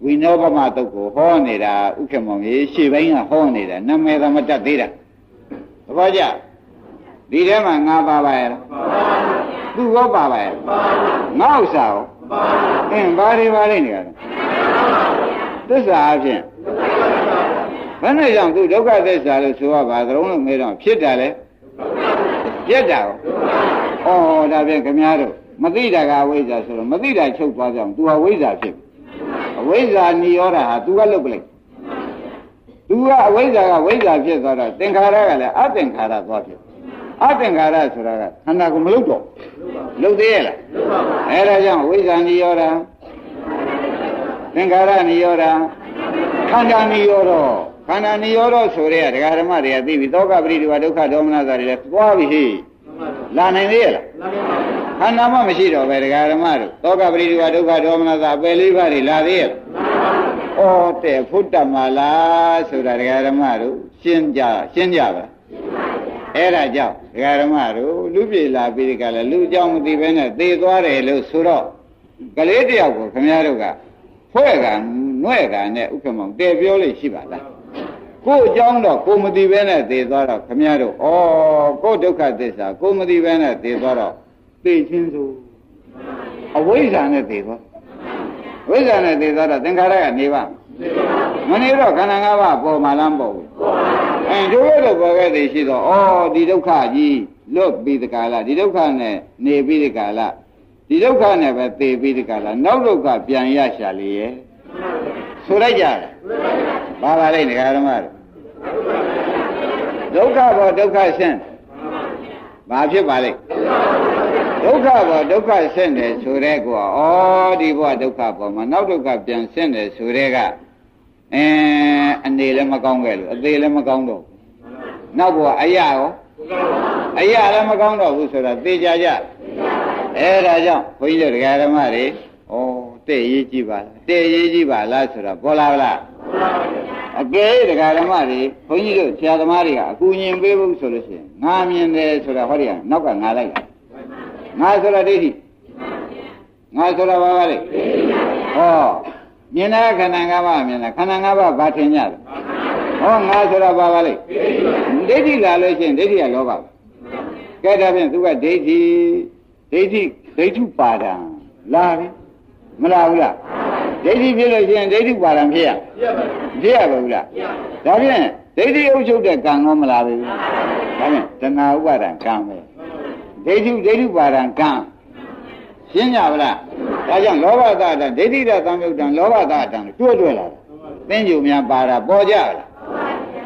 ဝိနောပမတုတ်ကိုဟောနေတာဥက္ကမောင်ကြီးရှေ့ပိုင်းကဟောနေတာနာမည်သာမတတ်သေးတာသဘောကျဒီထဲမှာငါပါပါရဲ့သူရောပါပါရဲ့ငါဥစ္စာရောဘာတွေပါလိမ့်နေကြလဲသစ္စာအဖြစ်ဘယ်နဲ့ကြောင့်သူဒုက္ခသစ္စာလို့ဆိုရပါသလုံးလို့မေးတော့ဖြစ်တယ်လေပြက်တာရောဒါဖြင့်ခင်ဗျားတို့မသိတာကအဝိဇ္ဇာဆိုတော့မသိတာချုပ်သွားကြအောင် तू အဝိဇ္ဇာဖြစ်အဝိဇ္ဇာနိရောဓဟာ तू ကလုတ်ပလိုက် तू ကအဝိဇ္ဇာကဝိဇ္ဇာဖြစ်သွားတော့သင်္ခါရကလည်းအသင်္ခါရသွားဖြစ်အသင်္ခါရဆိုတာကခန္ဓာကိုမလုတ်တော့လုတ်သေးရဲ့လားအဲ့ဒါကြောင့်ဝိဇ္ဇာနိရောဓသင်္ခါရနိရောဓခန္ဓာနိရောဓခန္ဓာနိရောဓဆိုတဲ့ဒကာဓမ္မတွေကသိပြီသောကပရိဒီဝဒုက္ခဒေါမနသာတွေလည်းသွားပြီဟေ့လာနိုင်သေးရဲ့လားခန္ဓာမှမရှိတော့ပဲဒကာဓမ္မတို့သောကပရိဒီဝဒုက္ခဒေါမနသာပယ်လေးပါးတွေလာသေးရဲ့တဲ့ဖုတ္တမလားဆိုတာဒကာဓမ္မတို့ရှင်းကြပါအဲ့ဒါကြောင့်ဒကာဓမ္မတို့လူပြေလာပြီးဒီကလည်းလူเจ้าမသိဘဲနဲ့သေသွားတယ်လို့ဆိုတော့ကလေးတယောက်ကိုခင်ဗျားတို့ကဖွဲ့ကနှဲ့ကနဲ့ဥက္ကမောင်တည်ပြောလို့ရှိပါလားကိုယ်အကြောင်းတော့ကိုမသိဘဲနဲ့သေသွားတော့ခင်ဗျားတို့ကိုယ်ဒုက္ခသစ္စာကိုမသိဘဲနဲ့သေသွားတော့သေချင်းဆိုအဝိဇ္ဇာနဲ့သေသွားဝိဇ္ဇာနဲ့သေသွားတော့သင်္ခါရကနေပါမနေတော့ခန္ဓာ၅ပါးပေါ်မှလားမပေါ်ဘူးတို့ရတော့ပေါ်ခဲ့သည်ရှိတော့ဒီဒုက္ခကြီးလွတ်ပြီးတကာလဒီဒုက္ခနဲ့နေပြီးတကာလဒီဒုက္ခနဲ့ပဲသေပြီးတကာလနောက်ဒုက္ခပြန်ရရှာလေရဲ့ဆိုလိုက်ကြတယ်ဘာပါလဲဒကာဓမ္မတို့ဒုက္ခပေါ်ဒုက္ခဆင်းဘာဖြစ်ပါလဲဒုက္ခပေါ်ဒုက္ခဆင်းတယ်ဆိုတဲ့ကောဒီဘဝဒုက္ခပေါ်မှာနောက်ဒုက္ခပြန်ဆင်းတယ်ဆိုတဲ့ကအနေလည်းမကောင်းခဲ့လို့အသေးလည်းမကောင်းတော့နောက်ဘဝအရာရောအရာလည်းမကောင်းတော့ဘူးဆိုတာသိကြကြအဲ့ဒါကြောင့်ဘုန်းကြီးတို့ဒကာဓမ္မတွေတဲ့ရေးကြည့်ပါလားတဲ့ရေးကြည့်ပါလားဆိုတာပေါ်လာလားအကယ်ဒကာဓမ္မတွေဘုန်းကြီးတို့ဆရာသမားတွေကအကူညင်ပေးဖို့ဆိုလို့ရှိရင်ငါမြင်တယ်ဆိုတာဟောဒီကနောက်ကငါလိုက်တာငါဆိုတာဒိဋ္ဌိငါဆိုတာဘာပါလဲမြင်တဲ့ခန္ဓာ၅ပါးမြင်တယ်ခန္ဓာ၅ပါးဘာထင်ကြလဲငါဆိုတာဘာပါလဲဒိဋ္ဌိလာလို့ရှိရင်ဒိဋ္ဌိကလောဘပဲကဲဒါဖြင့်သူကဒိဋ္ဌိပါဒံလာပြီမလာဘူးလားဒိဋ္ဌိဖြစ်လို့ရှိရင်ဒိဋ္ဌိပါဒံဖြစ်ရပါဘူးလားဒါဖြင့်ဒိဋ္ဌိအုပ်ချုပ်တဲ့ကံရောမလာဘူးဒါဖြင့်တဏှာဥပါဒံကံပဲဒိဋ္ဌိပါဒံကံရှင်းကြပါလားဒါကြောင့်လောဘသတ္တဒိဋ္ဌိတသံယုတ်တံလောဘသတ္တံတွဲလာတာသင်္ကြန်များပါတာပေါ်ကြလား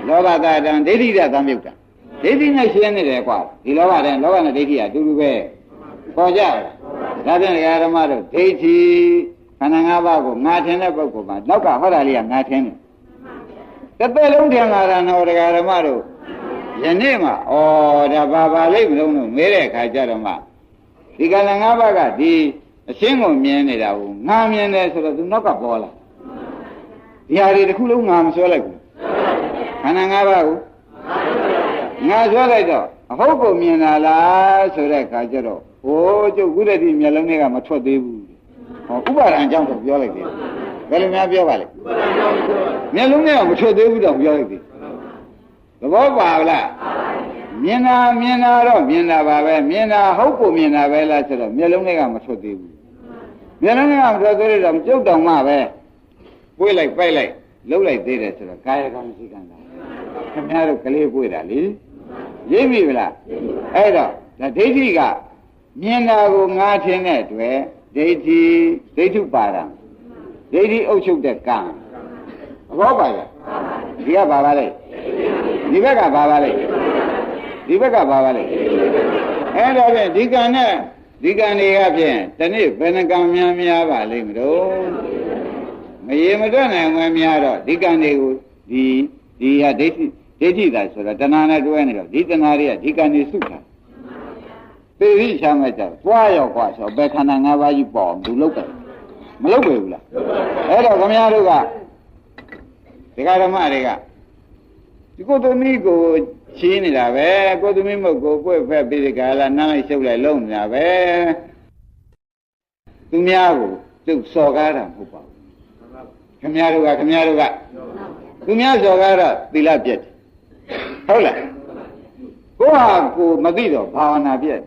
လောဘသတ္တံဒိဋ္ဌိတသံယုတ်တံဒိဋ္ဌိနဲ့ရှင်းနေတယ်ကွာဒီလောဘနဲ့လောဘနဲ့ဒိဋ္ဌိကအတူတူပဲပေါ်ကြလားဒါဖြင့်ဒကာဓမ္မတို့ဒိဋ္ဌိခန္ဓာ၅ပါးကိုငါထင်တဲ့ပုဂ္ဂိုလ်မှာနောက်ကဟောတာလေးကငါထင်တယ်တစ်သက်လုံးထင်လာတာတော့ဒကာဓမ္မတို့ယနေ့မှဒါဘာလိမ့်မလို့မေးတဲ့အခါကျတော့မှဒီခန္ဓာ၅ပါးကဒီအရှင်းကိုမြင်နေတာကိုငါမြင်တယ်ဆိုတော့သူနောက်ကပေါ်လာဒီဟာတွေတစ်ခုလုံးငါမဆွဲလိုက်ဘူးခန္ဓာ၅ပါးကိုငါဆွဲလိုက်တော့ အဟုတ်ကိုမြင်လာလားဆိုတဲ့အခါကျတော့ဟိုကျုပ်ခုတည်းဒီမျက်လုံးတွေကမထွက်သေးဘူးဟောဥပါဒံအကြောင်းတော့ပြောလိုက်တယ်ဘယ်လိုများပြောပါလဲမျက်လုံးတွေကမထွက်သေးဘူးတော့ပြောလိုက်တယ်သဘောပါလားမြင်တာတော့မြင်တာပါပဲမြင်တာဟုတ်ကိုမြင်တာပဲလားဆိုတော့မျက်လုံးတွေကမထွက်သေးဘူးမျက်လုံးတွေကမထွက်သေးတော့ကျုပ်တောင်မှပဲပွေးလိုက်ပိုက်လိုက်လှုပ်လိုက်သေးတယ်ဆိုတော့ကာယကံစိတ်ကံတာခင်ဗျားတို့ကလေးပွေးတာလေရိပ်ပြီလားအဲ့တော့ဒါဒိဋ္ဌိကမြင်တာကိုငါထင်တဲ့အတွက်ဒိဋ္ဌုပါဒံဒိဋ္ဌိအုပ်ချုပ်တဲ့ကံဘောပါရဲ့ဒီကဘာပါလဲဒီဘက်ကဘာပါလဲဒီဘက်ကဘာပါလဲအဲ့တော့ဖြင့်ဒီကံနဲ့ဒီကံတွေကဖြင့်တနေ့ဘယ်နှကံများပါလိမ့်မလို့မရေမတွက်နိုင်ဝင်များတော့ဒီကံတွေကိုဒီဟာဒိဋ္ဌိသာဆိုတော့တဏှာနဲ့တွဲနေတော့ဒီတဏှာတွေကဒီကံတွေစုတာသိသိချမ်းမဲ့ကြသွားရောက်กว่าဆိုဘယ်ခန္ဓာ၅ပါးကြီးပေါ်ဘူးလုပ်တယ်မလုပ်ပဲဘူးလားအဲ့တော့ခင်ဗျားတို့ကဒကာဓမ္မတွေကဒီကိုသမီးကိုရှင်းနေတာပဲကိုသမီးမဟုတ်ကိုပွက်ဖက်ပြီးဒီကလာနားလိုက်ရှုပ်လိုက်လုံးနေတာပဲသူများကိုသူ့စော်ကားတာမဟုတ်ပါဘူးခင်ဗျားတို့ကသူများစော်ကားတော့သီလပြတ်တယ်ဟုတ်လားကိုဟာကိုမသိတော့ဘာဝနာပြတ်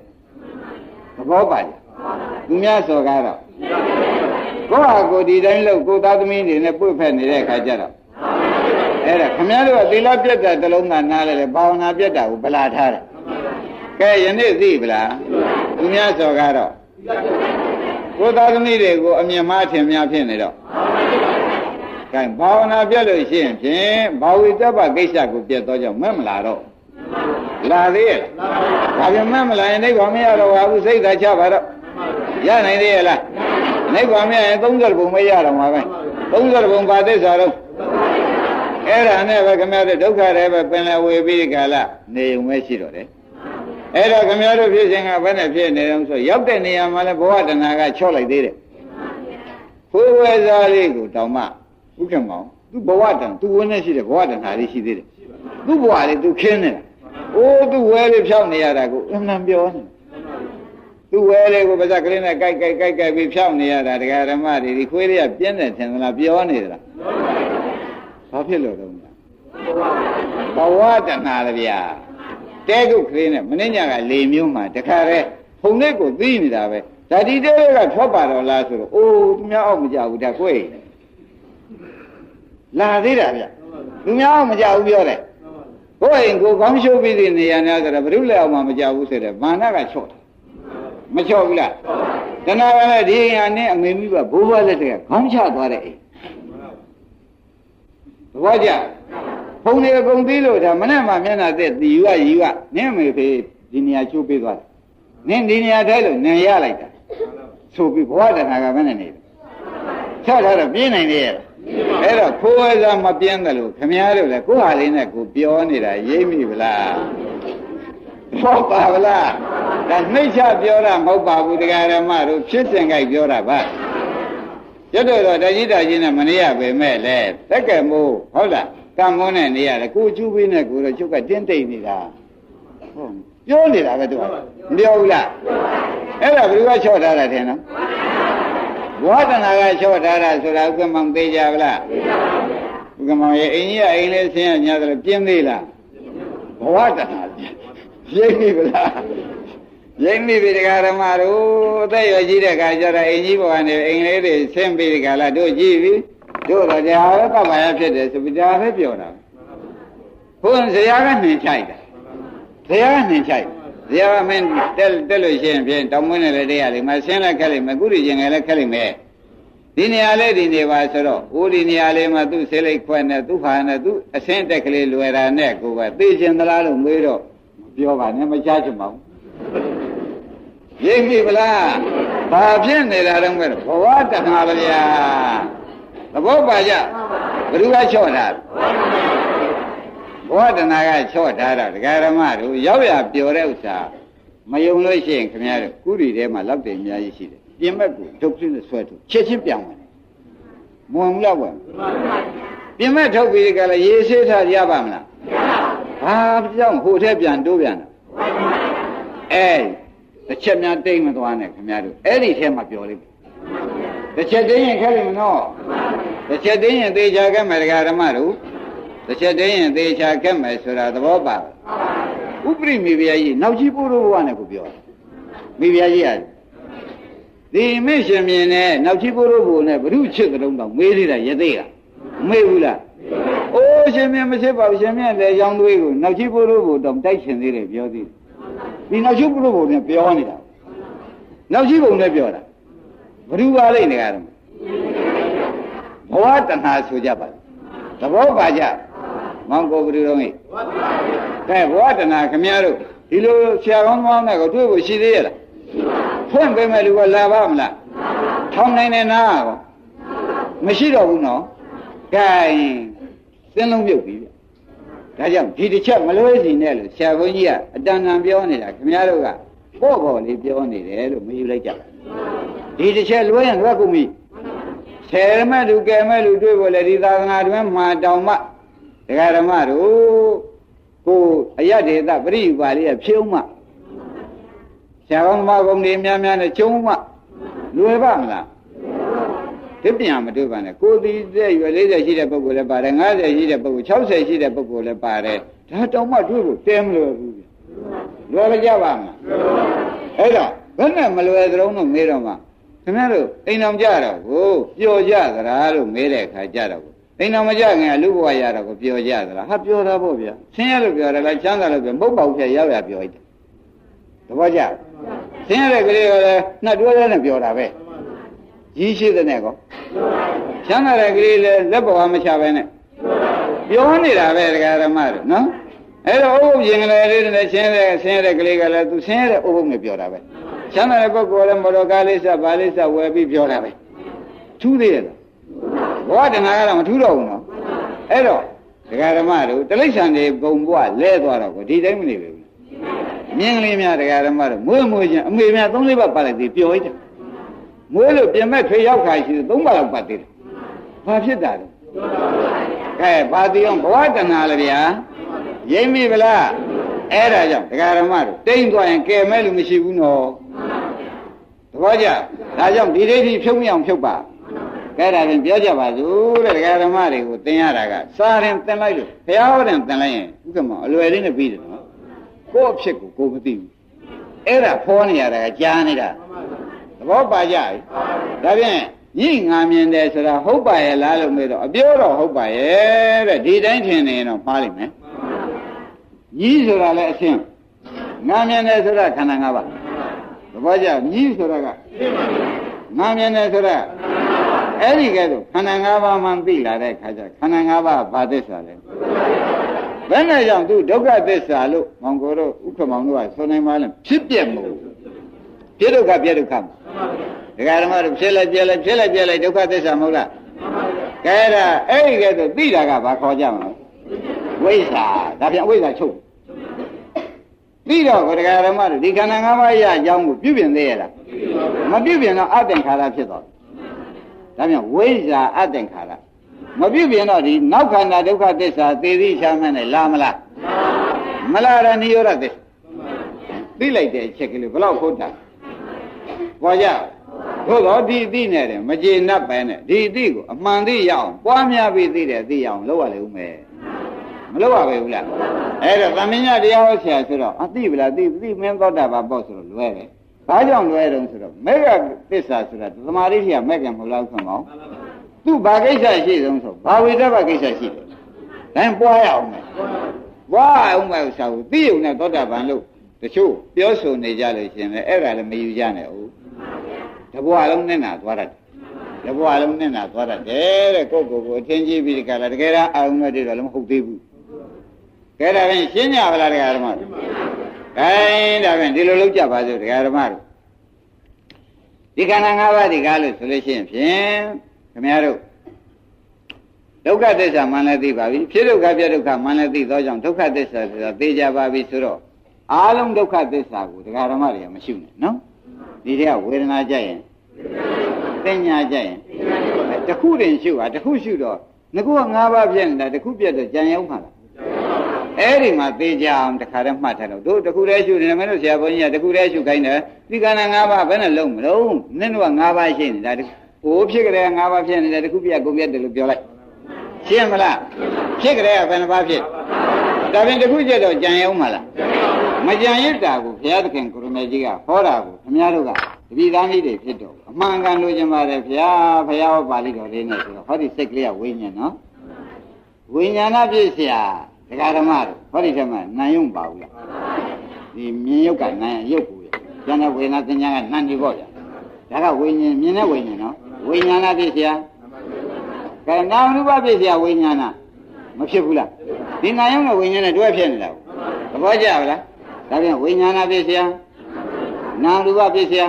သဘောပါလားသူများစော်ကားတော့ကိုဟာကိုဒီတိုင်းလို့ကိုသားသမီးတွေနဲ့ပွက်ဖက်နေတဲ့အခါကျတော့အဲ့ဒါခင်ဗျားတို့ကသီလပြတ်တာတလုံးကနားလဲဘာဝနာပြတ်တာကိုဗလာထားတယ်ကဲယနေ့သိဗလားသူများစော်ကားတော့ကိုသားသမီးတွေကိုအမြင်မှားထင်များဖြစ်နေတော့ကဲဘာဝနာပြတ်လို့ရှိရင်ဖြင့်ဘာဝိတ္တပကိစ္စကိုပြတ်တော့ကြောင့်မဲ့မလာတော့လာသေးရဲ့ဒါပြန်မဲ့မလာရင်နိဗ္ဗာန်မရတော့ဘူးစိတ်သာချပါတော့ရနိုင်သေးရဲ့လားနိဗ္ဗာန်မရရင်30ဘုံမရတော့မှာပဲ30ဘုံပါသစ္စာတော့အဲ့ဒါနဲ့ပဲခင်ဗျားတို့ဒုက္ခတွေပဲပင်လယ်ဝေပြီးကြလားနေုံပဲရှိတော့တယ်အဲ့တော့ခင်ဗျားတို့ဖြစ်ခြင်းကဘယ်နဲ့ဖြစ်နေတော့ဆိုရောက်တဲ့နေရာမှာလဲဘဝတဏှာကချော့လိုက်သေးတယ်ဖိုးဝဲစားလေးကိုတောင်မှဥက္ကမောင်သူဘဝတန်သူဝင်းနေရှိတဲ့ဘဝတဏှာလေးရှိသေးတယ်သူ့ဘဝလေးသူခင်းနေတာအိုးသူဝဲလေးဖြောင်းနေရတာကိုအမှန်ပြောနေသူဝဲလေးကိုပါးကလေးနဲ့ကြိုက်ပြီးဖြောင်းနေရတာဒကာဓမ္မတွေဒီခွေးလေးကပြင်းတယ်ထင်သလားပြောနေသလားဘာဖြစ်လို့တော့ဘဝတဏှာလေဗျာတဲကုတ်ကလေးနဲ့မင်းညာကလေမျိုးမှာတခါတည်းဖုန်လေးကိုသိနေတာပဲဒါဒီတဲကထွက်ပါတော့လားဆိုတော့အိုးသူများအောင်မကြဘူးဒါကိုယ်လာသေးတာဗျသူများအောင်မကြဘူးပြောတယ်ကိုယ်အိမ်ကိုကောင်းရှုပ်ပြီးတဲ့နေရာများဆိုတော့ဘုရုလည်းအောင်မကြဘူးဆိုတဲ့မာနကချော့တယ်မချော့ဘူးလားတဏှာကလည်းဒီအိမ်အနေအမေမိဘဘိုးဘွားလက်တကခေါင်းချသွားတဲ့အိမ်သဘောကျဖုန်နေအကုန်ပြီးလို့ဒါမနဲ့မှမျက်နှာသက်တီယူကနင်းမေဖေးဒီနေရာချိုးပေးသွားတယ်နင်းဒီနေရာထဲလို့နင်ရလိုက်တာဆိုပြီးဘဝတဏှာကမနဲ့နေတယ်ချော့ထားတော့ပြင်းနိုင်သေးရဲ့အဲ့တော့ခိုးဝဲစားမပြင်းတယ်လို့ခမည်းတော်လည်းကိုယ်ဟာလေးနဲ့ကိုပြောနေတာရိပ်မိဗလားဟုတ်ပါဗလားဒါနှိမ့်ချပြောတာမဟုတ်ပါဘူးတရားဓမ္မတို့ဖြစ်စဉ်ကြိုက်ပြောတာပါရတော့တကြီးနဲ့မနေရပေမဲ့လေတက်ကဲမိုးဟုတ်လားကံမုန်းနဲ့နေရတယ်ကိုကျူးပေးနဲ့ကိုတော့ချုပ်ကတင်းတိတ်နေတာဟုတ်ပြောနေတာပဲသူကမပြောဘူးလားအဲ့ဒါဘယ်လိုချော့ထားတာထင်နော်ဘဝတဏှာကချော့ထားတာဆိုတာဥက္ကမောင်သေးကြဗလားဥက္ကမောင်ရဲ့အိမ်ကြီးကအိမ်လေးဆင်းရညာတယ်ပြင်းသေးလားဘဝတဏှာရိပ်ပြီဗလားရိပ်ပြီတရားဓမ္မတို့အသက်ရွယ်ကြီးတဲ့ခါကျတော့အိမ်ကြီးဘဝနဲ့အိမ်လေးတွေဆင်းပြီးဒီကလာတို့ကြည့်ပြီတို့တော့တရားပဲပတ်ပါရဖြစ်တယ်ဆိုပြီးတရားပဲပြောတာဘုန်းဇရာကနှင်ချိုက်တာဇရာကနှင်ချိုက်ဇရာကမင်းတက်လို့ရှိရင်ဖြင့်တောင်းမွေးနဲ့လည်းတရားလေးမဆင်းလည်းခက်လိမ့်မယ်ကုရီကျင်လည်းခက်လိမ့်မယ်ဒီနေရာလေးဒီနေပါဆိုတော့ဟိုဒီနေရာလေးမှာသူ့ဆေးလိတ်ခွဲနဲ့သူ့ဖာနဲ့သူ့အဆင်းတက်ကလေးလွယ်တာနဲ့ကိုပဲသိကျင်သလားလို့မေးတော့မပြောပါနဲ့မချချင်ပါဘူးရိပ်ပြီဗလားဘာဖြစ်နေတာတော့မဲ့ဘဝတဏှာဗျာသဘောပါကြဘယ်သူကချော့တာဘဝတဏှာကချော့ထားတာဒကာဓမ္မတို့ရောက်ရပျော်တဲ့ဥစ္စာမယုံလို့ရှိရင်ခင်ဗျားတို့ကုရီထဲမှာလောက်တယ်အများကြီးရှိတယ်ပြင်မဲ့ကိုဒုက္ခနဲ့ဆွဲထုတ်ချက်ချင်းပြောင်းတယ်မဝင်ဘူးလားဝင်ပြင်မဲ့ထုတ်ပြီးကြလားရေဆေးထားရပါမလားဘာကြောင့်ဟိုထဲပြန်တိုးပြန်တာ တစ်ချက်များတိတ်မသွားနဲ့ခင်ဗျားတို့အဲ့ဒီထဲမှာပြောလိုက်တစ်ချက်တင်းရင်ခက်လိမ့်မနော်တစ်ချက်တင်းရင်သေချာခဲ့မယ်တရားဓမ္မတို့တစ်ချက်တင်းရင်သေချာခဲ့မယ်ဆိုတာသဘောပါဥပရိမိဖုရားကြီးနောက်ကြီးပို့လို့ဘဝနဲ့ကိုပြောမိဖုရားကြီးကဒီမိရှင်မြင်နဲ့နောက်ကြီးပို့လို့ဘုံနဲ့ဘုရုချစ်တုံးတော့မေးသေးတာရသေးကမေးဘူးလားအိုးရှင်မြင်မချစ်ပါဘူးရှင်မြင်လည်းရောင်းသွေးကိုနောက်ကြီးပို့လို့ဘုံတော့တိုက်ရှင်သေးတယ်ပြောသေးတယ်ဒီနောက်ကြီးပို့လို့ဘုံနဲ့ပြောနေတာနောက်ကြီးဘုံနဲ့ပြောတာဘုရုပါလိမ့်နေကြတယ်ဘဝတဏှာဆိုကြပါသဘောပါကြမောင်ကိုဘုရုတော်ကြီးကဲဘဝတဏှာခမည်းတော်ဒီလိုဆရာကောင်းကောင်းနဲ့ကိုတွေ့ဖို့ရှိသေးရဲ့လားဖွင့်ပေးမဲ့လူကလာပါမလားထောင်းနိုင်နေနာကောမရှိတော့ဘူးနော်ကဲစင်းလုံးပြုတ်ပြီဒါကြောင့်ဒီတစ်ချက်မလွဲစီနဲ့လို့ဆရာဘုန်းကြီးကအတန်တန်ပြောနေတာခင်ဗျားတို့ကပေါ့လေးပြောနေတယ်လို့မယူလိုက်ကြဘူးဒီတစ်ချက်လွဲရင်လွဲကုန်ပြီဆယ်မဲ့လူကဲမဲ့လူတွေ့ဖို့လေဒီသာသနာတွင်မှာတောင်မှဒကာဓမ္မတို့ကိုအယဒေသပရိယူပါလေးကဖြုံးမှဆရာကောင်းသမားကုံတွေများများနဲ့ကျုံမှလွယ်ပါမလားဒီပြန်မတွေ့ပါနဲ့ကိုသည်တဲ့ရွယ်40ရှိတဲ့ပုဂ္ဂိုလ်လည်းပါတယ်50ရှိတဲ့ပုဂ္ဂိုလ်60ရှိတဲ့ပုဂ္ဂိုလ်လည်းပါတယ်ဒါတောင်မှတွေ့ဖို့တဲမလို့ဘူးလွယ်ကြပါမလားအဲ့တော့ဘယ်နဲ့မလွယ်သလုံးတော့မေးတော့မှခင်ဗျားတို့အိမ်တော်ကြတော့ကိုပျော်ကြသလားလို့မေးတဲ့အခါကြတော့အိမ်တော်မကြခင်လူဘဝရတော့ကိုပျော်ကြသလားဟာပျော်တာပေါ့ဗျာဆင်းရဲလို့ပျော်တယ်လားချမ်းသာလို့ပျော်မဟုတ်ပါဘူးဖြတ်ရောက်ရပျော်လိုက်တယ်သဘောကျဆင်းရဲတဲ့ကလေးကလည်းနှက်တွဲတဲ့နဲ့ပျော်တာပဲကြီးရှိတဲ့နဲ့ကောချမ်းသာတဲ့ကလေးလည်းလက်ပေါ်မချပဲနဲ့ပြောနေတာပဲတရားဓမ္မတို့နော်အဲ့တော့ဥပုပ်ရင်ကလေးလေးနဲ့ဆင်းရဲတဲ့ကလေးကလည်းသူဆင်းရဲတဲ့ဥပုပ်နဲ့ပြောတာပဲချမ်းသာတဲ့ပုဂ္ဂိုလ်လည်းမော်တော်ကားလေးစဗာလေးစဝယ်ပြီးပြောတာပဲထူးသေးရဲ့လားဘဝတဏှာကတော့မထူးတော့ဘူးနော်အဲ့တော့တရားဓမ္မတို့တိရစ္ဆာန်တွေဘုံဘဝလဲသွားတော့ကိုဒီတိုင်းမနေဘူးမြင်းကလေးများတရားဓမ္မတို့မွေးချင်းအမေများ3-4ပတ်ပတ်လိုက်သေးပျော်လိုက်တယ်မွေးလို့ပြင်မဲ့ထွေရောက်ခါရှိ3ပတ်လောက်ပတ်သေးတယ်ဘာဖြစ်တာလဲကဲဘာတိအောင်ဘဝတဏှာလေဗျာရိမ့်မိဗလားအဲ့ဒါကြောင့်တရားဓမ္မတို့တိမ့်သွားရင်ကဲမဲ့လူမရှိဘူးနော်သဘောကျဒါကြောင့်ဒီဒိဋ္ဌိဖြုံးမအောင်ဖြုတ်ပါကဲဒါရင်ပြောကြပါစို့တဲ့တရားဓမ္မတွေကိုသင်ရတာကစာရင်သင်လိုက်လို့ဘုရားဟောတယ်သင်လိုက်ရင်ဥက္ကမအလွယ်လေးနဲ့ပြီးတယ်နော်ကိုယ့်အဖြစ်ကိုမသိဘူးအဲ့ဒါဖောနေရတာကကြားနေတာသဘောပါကြပြီဒါဖြင့်ညိငါမြင်တယ်ဆိုတာဟုတ်ပါရဲ့လားလို့မေးတော့အပြောတော့ဟုတ်ပါရဲ့တဲ့ဒီတိုင်းထင်နေရင်တော့မှားလိမ့်မယ်ညိဆိုတာလည်းအရှင်းငါမြင်တယ်ဆိုတာခန္ဓာ၅ပါးသဘောကျညိဆိုတာကငါမြင်တယ်ဆိုတာအဲ့ဒီကဲတော့ခန္ဓာ၅ပါးမှသိလာတဲ့ခါကျခန္ဓာ၅ပါးဘာသစ္စာလဲဘယ်နဲ့ကြောင့်သူဒုက္ခသစ္စာလို့မောင်ကိုတို့ဥက္ကမောင်တို့ကဆိုနိုင်ပါလဲဖြစ်ပြမို့ပြဒုက္ခပြဒုက္ခဒကာဓမ္မတို့ဖြစ်လိုက်ပြလိုက်ဒုက္ခသစ္စာမဟုတ်လားကဲဒါအဲ့ဒီကဲတော့သိတာကဘာခေါ်ကြမလဲဝိဇ္ဇာဒါပြန်ဝိဇ္ဇာချုပ်ပြီးတော့ဒကာဓမ္မတို့ဒီခန္ဓာ၅ပါးရအကြောင်းကိုပြုပြင်သေးရလားမပြုပြင်တော့အသင်္ခါရဖြစ်သွားဒါပြန်ဝိဇ္ဇာအသင်္ခါရမပြုပြင်တော့ဒီနောက်ခန္ဓာဒုက္ခသစ္စာသေသည်ချမ်းနဲ့လာမလားမလာရနိရောဓသစ္စာသိလိုက်တဲ့အချက်ကလေးဘယ်လောက်ဟုတ်တာပေါ်ကြသို့တော့ဒီအသိနဲ့တယ်မကျေနပ်ပဲနဲ့ဒီအသိကိုအမှန်သိရအောင်ပွားများပြီးသိတယ်သိရအောင်လုပ်ရလေဦးမယ်မလုပ်ရပဲဘူးလားအဲ့တော့သမင်ညတရားဟောဆရာဆိုတော့အသိဗလားသိမင်းသောတာပန်ပေါ့ဆိုတော့လွဲတယ်ဘာကြောင့်လွဲတုံးဆိုတော့မေဃသစ္စာဆိုတာသမာဓိရှိရမဲ့ကံမဟုတ်လားဆိုတော့သူ့ဘာကိစ္စရှိဆုံးဆိုဘာဝိတ္တဘကိစ္စရှိတယ်ဒါရင်ပွားရအောင်မယ်ပွားအောင်မယ်ဥစ္စာကိုသိုံနဲ့သောတာပန်လို့တချို့ပြောဆိုနေကြလို့ရှင်လေအဲ့ဒါလည်းမယူကြနဲ့ဟုတ်တဘွားလုံးနဲ့နာသွားတတ်တယ်တဘွားလုံးနဲ့နာသွားတတ်တယ်တဲ့ကိုအထင်ကြီးပြီးဒီကလာတကယ်တော့အာရုံနဲ့တည်းတော့လည်းမဟုတ်သေးဘူးကဲဒါဖြင့်ရှင်းကြပါလားတရားဓမ္မတို့ကဲဒါဖြင့်ဒီလိုလုပ်ကြပါစို့တရားဓမ္မတို့ဒီခန္ဓာ၅ပါးဒီကားလို့ဆိုလို့ရှိရင်ဖြင့်ခင်ဗျားတို့ဒုက္ခသစ္စာမှန်လည်းသိပါပြီဖြစ်ဒုက္ခပြဒုက္ခမှန်လည်းသိသောကြောင့်ဒုက္ခသစ္စာဆိုတာသိကြပါပြီဆိုတော့အာလုံးဒုက္ခသစ္စာကိုတရားဓမ္မတွေကမရှိနဲ့နော်ဒီတည်းကဝေဒနာကြရင်သင်ညာကြရင်တခုတင်ရှုတာတခုရှုတော့ငါက၅ပါးပြည့်နေတာတခုပြတ်တော့ကြံရောက်မှာလား အဲ့ဒီမှာသေးကြအောင်တခါတည်းမှတ်ထားလို့တို့တခုတည်းရှုနေတယ်မင်းတို့ဆရာဘုန်းကြီးကတခုတည်းရှုခိုင်းတယ်ဒီကဏ္ဍ၅ပါးဘယ်နဲ့လုံးမလို့နင်းတို့က၅ပါးရှိနေတာဟိုဖြစ်ကြတဲ့၅ပါးဖြစ်နေတယ်တခုပြကုန်ပြတယ်လို့ပြောလိုက်ရှင်းမလားဖြစ်ကြတဲ့ဘယ်နှပါးဖြစ်ဒါပြင်တခုကျတော့ကြံရုံမလားမကြံရတာကိုဘုရားသခင်ကိုရမေကြီးကဟောတာကိုခင်ဗျားတို့ကတပိသားမိတွေဖြစ်တော့အမှန်ကန်လို့ကျင်ပါတယ်ဗျာဘုရားဟောပါဠိတော်လေးနဲ့ဆိုတော့ဟောဒီစိတ်ကလေးကဝိညာဉ်နော်ဝိညာဏဖြစ်เสียဒကာဓမ္မတို့ဟောဒီထဲမှာနာယုံပါဘူးလားဒီမြင်ယုတ်ကနာယုတ်ကိုကျန်တဲ့ဝေဒနာသင်္ညာကနှံ့နေပေါ့ဗျာဒါကဝိညာဉ်မြင်တဲ့ဝိညာဉ်နော်ဝိညာဏဖြစ်เสียကဲနာမ်ရူပဖြစ်เสียဝိညာဏမဖြစ်ဘူးလားဒီနာယုံနဲ့ဝိညာဉ်နဲ့တွဲဖြစ်နေတာသဘောကျပါလားဒါပြန်ဝိညာဏဖြစ်เสียနာမ်ရူပဖြစ်เสีย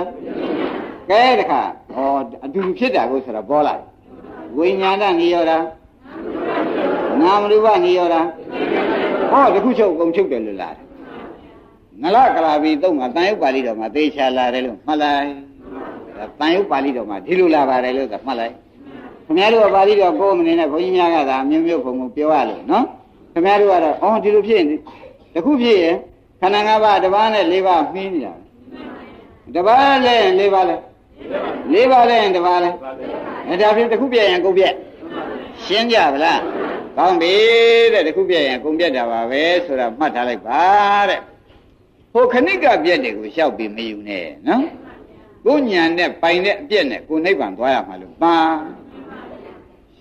ကဲတခါဟောအတူတူဖြစ်တာကိုဆိုတော့ပေါ်လာဝိညာဏနိရောဓနာမ်ရူပနိရောဓဟောတခုချုပ်ကုန်ချုပ်တယ်လို့လားငလကလာပြီးတော့ငါတန်ရုပ်ပါဠိတော်မှာသေချာလာတယ်လို့မှတ်လိုက်တန်ရုပ်ပါဠိတော်မှာဒီလိုလာပါတယ်လို့မှတ်လိုက်ခင်ဗျားတို့ကပါဠိတော်ကိုယ်မနေနဲ့ဘုန်းကြီးများကသာမျိုးမျိုးခုံခုံပြောရလို့နော်ခင်ဗျားတို့ကတော့အော်ဒီလိုဖြစ်ရင်တခုဖြစ်ရင်ခန္ဓာ၅ပါးတစ်ပါးနဲ့၄ပါးမှီးနေတာတစ်ပါးလဲ၄ပါးလဲ၄ပါးလဲတစ်ပါးလဲဒါဖြင့်တခုပြည့်ရင်ကုန်ပြည့်ရှင်းကြပါလားကောင်းပြီတဲ့တခုပြည့်ရင်ကုန်ပြည့်တာပါပဲဆိုတာမှတ်ထားလိုက်ပါတဲ့ဟိုခဏိကပြည့်တယ်ကိုရှောက်ပြီးမယူနဲ့နော်ကိုညာနဲ့ပိုင်တဲ့အပြည့်နဲ့ကိုနိဗ္ဗာန်သွားရမှာလို့ပါ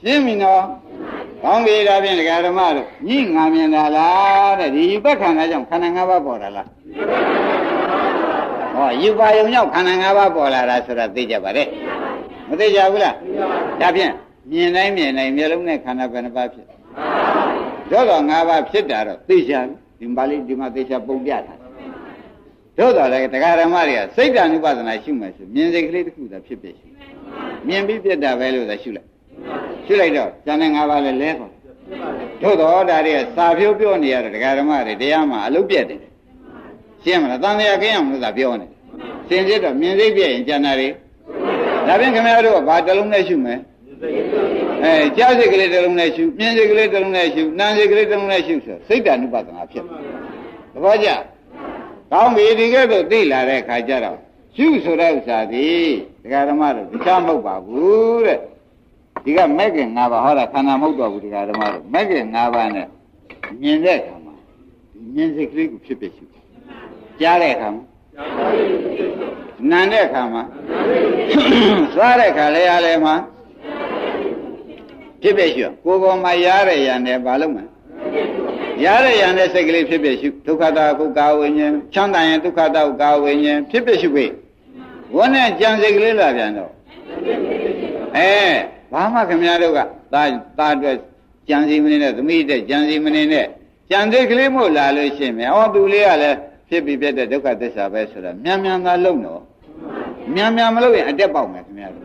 ရှင်းပြီနော်ကောင်းပြီဒါဖြင့်ဒကာဓမ္မတို့ညိငါမြင်တာလားတဲ့ဒီယူပခန္ဓာကြောင့်ခန္ဓာ၅ပါးပေါ်တာလားဟောယူပါယုံကြောင့်ခန္ဓာ၅ပါးပေါ်လာတာဆိုတာသိကြပါလေမသိကြဘူးလားဒါဖြင့်မြင်တိုင်းမျက်လုံးနဲ့ခန္ဓာဘယ်နှပါးဖြစ်တော့၅ပါးဖြစ်တာတော့သိကြပြီဒီပါဠိဒီမှာသိချပုံပြတာတို့တော်လည်းတရားဓမ္မတွေကစိတ်ဓာနုပဒနာရှုမယ်ဆိုမြင်စိတ်ကလေးတစ်ခုသာဖြစ်ဖြစ်ရှိမြင်ပြီးပြတ်တာပဲလို့သာရှုလိုက်တော့ဉာဏ်နဲ့၅ပါးလည်းလဲပါတို့တော်ဒါတွေကစာဖြိုးပြောနေရတဲ့တရားဓမ္မတွေတရားမှာအလုပ်ပြတ်တယ်ရှင်းမလားတန်တရားခင်းအောင်လို့သာပြောနေစင်စစ်တော့မြင်စိတ်ပြည့်ရင်ဉာဏ်တွေဒါဖြင့်ခင်ဗျားတို့ကဘာတစ်လုံးနဲ့ရှုမယ်ကြားစိတ်ကလေးတစ်လုံးနဲ့ရှုမြင်စိတ်ကလေးတစ်လုံးနဲ့ရှုနာမ်စိတ်ကလေးတစ်လုံးနဲ့ရှုဆိုစိတ်ဓာနုပဒနာဖြစ်သဘောကျကောင်းပြီဒီကဲ့သို့သိလာတဲ့ခါကျတော့ရှုဆိုတဲ့ဥစ္စာဒီဒကာဓမ္မတို့တခြားမဟုတ်ပါဘူးတဲ့ဒီကမက်ကင်၅ပါးဟောတာခန္ဓာမဟုတ်တော့ဘူးဒကာဓမ္မတို့မက်ကင်၅ပါးနဲ့မြင်တဲ့အခါမှာမြင်စိတ်ကလေးကိုဖြစ်ဖြစ်ရှုကြားတဲ့အခါမှာနာမ်တဲ့အခါမှာစားတဲ့အခါလည်းအားလည်းမှာဖြစ်ဖြစ်ရှုကိုယ်ပေါ်မှာရတဲ့ရံနဲ့ဘာလို့မလဲရတဲ့ရံနဲ့စိတ်ကလေးဖြစ်ဖြစ်ရှုဒုက္ခတာကုကာဝိညာဉ်ချမ်းသာရင်ဒုက္ခတာကုကာဝိညာဉ်ဖြစ်ဖြစ်ရှုပြီဝန်းနဲ့ကြံစိတ်ကလေးလာပြန်တော့ဘာမှခင်ဗျားတို့ကသားအတွက်ကြံစီမနေနဲ့သမီးတဲ့ကြံစီမနေနဲ့ကြံစိတ်ကလေးမို့လာလို့ရှိရင်အော်သူလေးကလည်းဖြစ်ပြီးပြတဲ့ဒုက္ခသစ္စာပဲဆိုတာမြန်သာလုံးတော့မြန်မလို့ရင်အတက်ပေါက်မယ်ခင်ဗျားတို့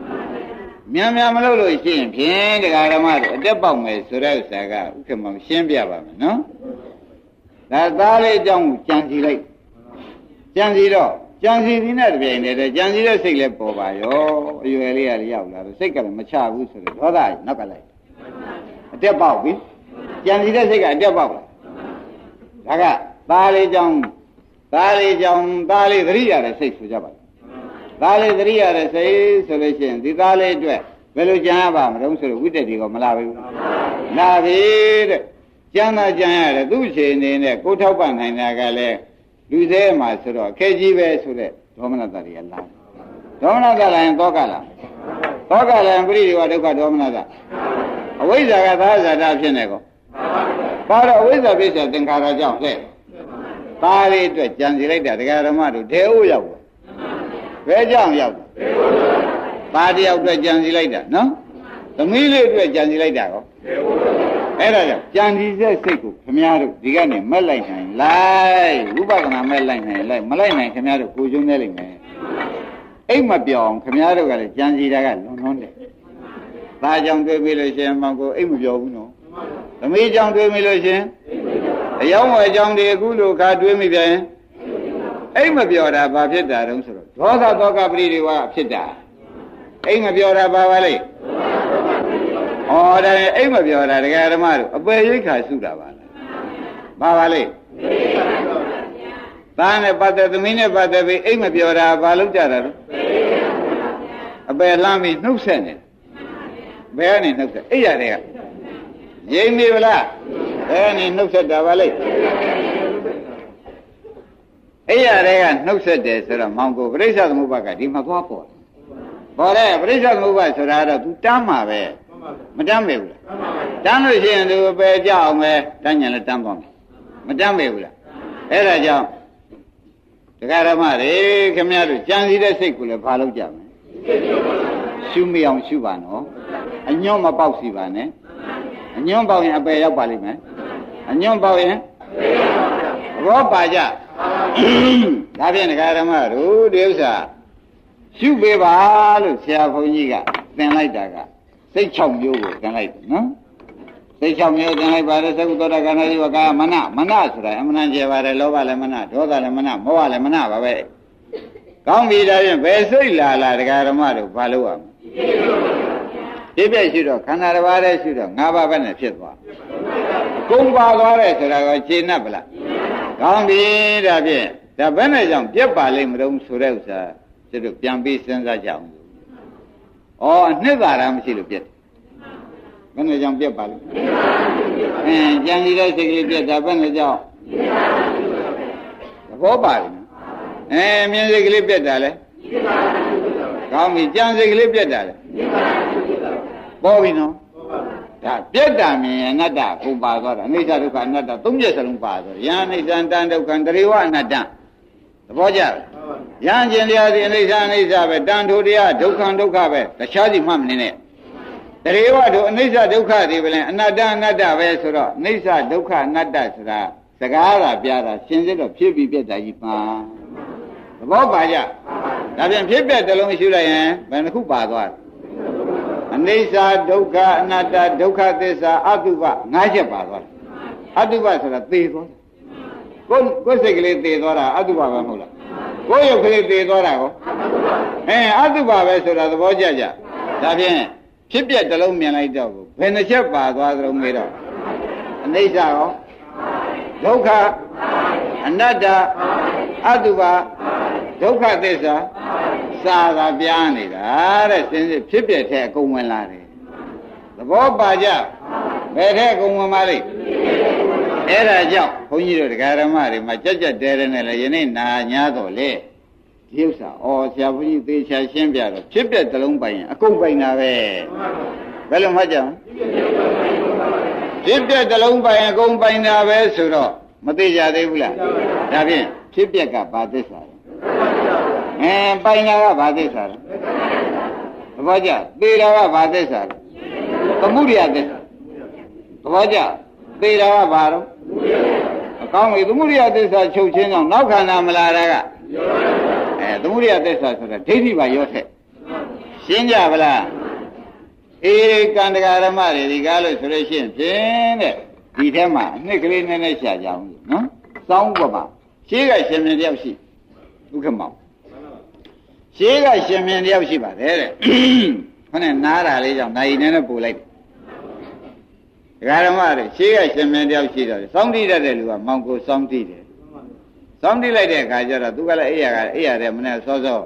မြန်မလို့လို့ရှိရင်ဖြင့်တရားဓမ္မတွေအတက်ပေါက်မယ်ဆိုတဲ့ဥစ္စာကဥက္ကမရှင်းပြပါမယ်နော်ဒါသားလေးအကြောင်းကြံစီလိုက်ကြံစီတော့ကြံစီသည်နဲ့တပြိုင်တည်းကြံစီတဲ့စိတ်လည်းပေါ်ပါရောအရွယ်လေးကလည်းရောက်လာတော့စိတ်ကလည်းမချဘူးဆိုတော့ဒေါသနောက်ကလိုက်အတက်ပေါက်ပြီကြံစီတဲ့စိတ်ကအတက်ပေါက်လာဒါကသားလေးအကြောင်းသားလေးသတိရတဲ့စိတ်ဆိုကြပါသားလေးသတိရတဲ့စိတ်ဆိုလို့ရှိရင်ဒီသားလေးအတွက်ဘယ်လိုကြံရပါမလို့ဆိုတော့ဝိတ္တတိကောမလာဘူးလာပြီတဲ့ကြံတာကြံရတယ်သူ့အခြေအနေနဲ့ကိုထောက်ပံ့နိုင်တာကလည်းလူသေးမှာဆိုတော့အခက်ကြီးပဲဆိုတဲ့ဒေါမနတတွေကလာဒေါမနတလည်းသောကလာသောကလည်းပရိဒီဝဒုက္ခဒေါမနတအဝိဇ္ဇာကသာဇာတာဖြစ်နေကောဘာတော့အဝိဇ္ဇာဖြစ်တဲ့သင်္ခါရကြောင့်တဲ့သားလေးအတွက်ကြံစီလိုက်တာတရားဓမ္မတို့ဒေဥရောက်ဘယ်ကြောင့်ရောက်သားတယောက်အတွက်ကြံစီလိုက်တာနော်သမီးလေးအတွက်ကြံစီလိုက်တာကောအဲ့ဒါကြောင့်ကြံစီတဲ့စိတ်ကိုခမည်းတော်ဒီကနေမက်လိုက်နိုင်လိုက်ဝိပဿနာမက်လိုက်နိုင်လိုက်မလိုက်နိုင်ခမည်းတော်ကိုကျုံနေလိမ့်မယ်အိမ်မပြောင်းခမည်းတော်ကလည်းကြံစီတာကလွန်လွန်းတယ်သားကြောင့်တွေ့ပြီလို့ရှိရင်မောင်ကိုအိမ်မပြောဘူးနော်သမီးကြောင့်တွေ့ပြီလို့ရှိရင်အယောင်းဝယ်ကြောင့်ဒီအခုလိုခါတွေးမိပြန်အိမ်မပြောတာဘာဖြစ်တာတုံးဆိုတော့ဒေါသတောကပရိဒီဝဖြစ်တာအိမ်မပြောတာဘာပါလဲဩဒါအိမ်မပြောတာဒကာဓမ္မတို့အပယ်ရိတ်ခါစုတာပါလား ဘာပါလဲသားနဲ့ပတ်သက်သမီးနဲ့ပတ်သက်ပြီးအိမ်မပြောတာဘာလုပ်ကြတာလဲအပယ်လှမ်းပြီးနှုတ်ဆက်နေဘယ်ကနေနှုတ်ဆက်အိရတဲ့ကရိမ့်ပြီဗလားဘယ်ကနေနှုတ်ဆက်တာပါလဲအိရတဲ့ကနှုတ်ဆက်တယ်ဆိုတော့မောင်ကိုပြိဿသမုပ္ပါကဒီမှာသွားပေါ်တယ်ပြိဿသမုပ္ပါဆိုတာတော့ तू တမ်းမှာပဲမတမ်းမေဘူးလားတမ်းလို့ရှိရင် तू ပဲကြအောင်ပဲတမ်းညံလည်းတမ်းသွားမယ်မတမ်းမေဘူးလားအဲ့ဒါကြောင့်တရားဓမ္မတွေခင်ဗျားတို့ကြံစည်တဲ့စိတ်ကိုလည်းဘာလုပ်ကြမလဲရှုမအောင်ရှုပါနော်အညွန့်မပေါက်စီပါနဲ့အညွန့်ပေါက်ရင်အပယ်ရောက်ပါလိမ့်မယ်အညွန့်ပေါက်ရင်ဘောပါကြဒါဖြင့်တရားဓမ္မတို့ဒီဥစ္စာရှုပေးပါလို့ဆရာဘုန်းကြီးကသင်လိုက်တာကစိတ်6မျိုးကိုသင်လိုက်တယ်နော်စိတ်6မျိုးသင်လိုက်ပါတယ်သကုသောတာကဏ္ဍဒီဝကာမနဆိုတာအမှန်တန်ကျေပါတယ်လောဘလည်းမနဒေါသလည်းမနမောဟလည်းမနပါပဲကောင်းပြီဒါဖြင့်ဘယ်စိတ်လာတရားဓမ္မတို့ဘာလို့ရမလဲပြည့်ပြည့်ရှိတော့ခန္ဓာတစ်ပါးတည်းရှိတော့၅ပါးပဲနဲ့ဖြစ်သွားကုံပါသွားတယ်ဆိုတာကခြေနှက်ပလားကောင်းပြီဒါဖြင့်ဒါဘယ်နဲ့ကြောင့်ပြက်ပါလိမ့်မလို့ဆိုတဲ့ဥစ္စာကျတို့ပြန်ပြီးစဉ်းစားကြအောင်ဩအနှစ်သာရမရှိလို့ပြက်ဘယ်နဲ့ကြောင့်ပြက်ပါလိမ့်ကြံစီတဲ့စိတ်ကလေးပြက်တာဘယ်နဲ့ကြောင့်သဘောပါလိမ့်မြင်စိတ်ကလေးပြက်တာလေကောင်းပြီကြံစိတ်ကလေးပြက်တာလေပေါ်ပြီနော်ဒါပြက်တာမြင်အနတ္တကိုပါသွားတာအနိစ္စဒုက္ခအနတ္တသုံးချက်စလုံးပါသွားယံအနိစ္စတန်ဒုက္ခတရေဝအနတ္တသဘောကျယံကျင်တရားဒီအနိစ္စပဲတန်ထိုတရားဒုက္ခပဲတခြားစီမှမနေနဲ့တရေဝတို့အနိစ္စဒုက္ခဒီပဲလဲအနတ္တပဲဆိုတော့အနိစ္စဒုက္ခအနတ္တဆိုတာစကားသာပြတာရှင်းစစ်တော့ဖြစ်ပြီးပြက်တာကြီးပါသဘောပါကြဒါပြန်ဖြစ်ပြက်တလုံးရှုလိုက်ရင်ဘယ်နှခုပါသွားအနိစ္စဒုက္ခအနတ္တဒုက္ခသစ္စာအတုပ၅ချက်ပါသွားအတုပဆိုတာသေသွားကိုယ်စိတ်ကလေးသေသွားတာအတုပပဲမဟုတ်လားကိုယ်ရုပ်ကလေးသေသွားတာကောအတုပပဲဆိုတာသဘောကျကြဒါဖြင့်ဖြစ်ပြက်တလုံးမြင်လိုက်တော့ဘယ်နှချက်ပါသွားသလုံးမေးတော့အနိစ္စရောဒုက္ခအနတ္တအတုပဒုက္ခသစ္စာစာသာပြားနေတာတဲ့စင်စစ်ဖြစ်ပြတဲ့အကုန်ဝင်လာတယ်သဘောပါကြဘယ်တဲ့အကုန်ဝင်ပါလိမ့်အဲ့ဒါကြောင့်ဘုန်းကြီးတို့တရားဓမ္မတွေမှာကြက်တဲတဲ့နဲ့လည်းယနေ့နာညာတော့လေဒီဥစ္စာဆရာဘုန်းကြီးသေချာရှင်းပြတော့ဖြစ်ပြတစ်လုံးပိုင်ရင်အကုန်ပိုင်တာပဲဘယ်လိုမှကြဖြစ်ပြတစ်လုံးပိုင်အကုန်ပိုင်တာပဲဆိုတော့မသိကြသေးဘူးလားဒါဖြင့်ဖြစ်ပြကဘာသစ္စာလဲပိုင်တာကဘာသစ္စာလဲသဘောကျသေတာကဘာသစ္စာလဲသမုဒိယသစ္စာသဘောကျသေတာကဘာတော့အကောင်းပြီသမုဒိယသစ္စာချုပ်ချင်းကြောင့်နောက်ခန္ဓာမလာတာကသမုဒိယသစ္စာဆိုတာဒိဋ္ဌိပါရောထက်ရှင်းကြဗလားကန္တဂရမတွေဒီကားလို့ဆိုလို့ရှိရင်ဖြင့်တဲ့ဒီထဲမှာအနှစ်ကလေးနည်းနည်းရှာကြအောင်နော်စောင်းပေါ်မှာရှေးကရှင်မြင်တယောက်ရှိဒုက္ခမောင်ရှေးကရှင်မြင်တယောက်ရှိပါတယ်တဲ့ခနဲ့နားတာလေးကြောင့်နိုင်နေနဲ့ပို့လိုက်တယ်ဒကာဓမ္မတွေရှေးကရှင်မြင်တယောက်ရှိတော့စောင်းတိတတ်တဲ့လူကမောင်ကိုစောင်းတိတယ်စောင်းတိလိုက်တဲ့အခါကျတော့သူကလည်းအိယာတဲ့မနဲ့စောစော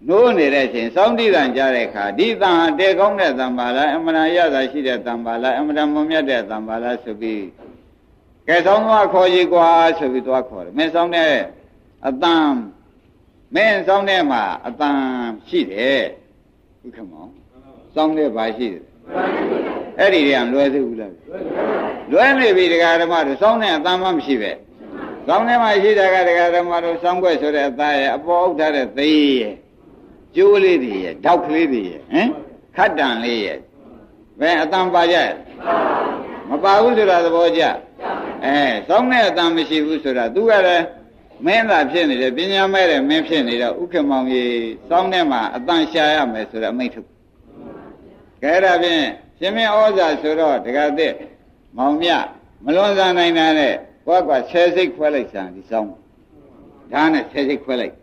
နိုးနေတဲ့အချိန်စောင်းတိတန်ကြတဲ့အခါဒီတန်ဟာတဲကောင်းတဲ့တန်ပါလားအမှန်တရားရတာရှိတဲ့တန်ပါလားအမှန်တရားမမြတ်တဲ့တန်ပါလားဆိုပြီးကဲဆောင်သွားခေါ်ကြီးကွာဆိုပြီးသွားခေါ်တယ်မင်းဆောင်တဲ့အတန်မင်းဆောင်တဲ့မှာအတန်ရှိတယ်ဟုတ်ကဲ့မောင်ဆောင်တဲ့ဘာရှိတယ်အဲ့ဒီတည်းကလွယ်သေးဘူးလားလွယ်နေပြီတရားဓမ္မတို့ဆောင်တဲ့အတန်မှမရှိပဲဆောင်ထဲမှာရှိတာကတရားဓမ္မတို့ဆောင်ွက်ဆိုတဲ့အသားရဲ့အပေါ်ဥထားတဲ့သေးရဲ့ကျိုးလေးတွေရဲ့ဓောက်ကလေးတွေရဲ့ခတ်တန်လေးရဲ့ဘယ်အတန်ပါကြမပါဘူးဆိုတာသဘောကျစောင်းတဲ့အတန်မရှိဘူးဆိုတာသူကလည်းမင်းသာဖြစ်နေတယ်ပညာမဲ့တဲ့မင်းဖြစ်နေတော့ဥက္ကမောင်ကြီးစောင်းထဲမှာအတန်ရှာရမယ်ဆိုတော့အမိန့်ထုတ်ကဲဒါဖြင့်ရှင်မင်းဩဇာဆိုတော့တက္ကသမောင်မြမလွန်စားနိုင်တာနဲ့ကွာ10စိတ်ခွဲလိုက်စမ်းဒီစောင်းဒါနဲ့10စိတ်ခွဲလိုက်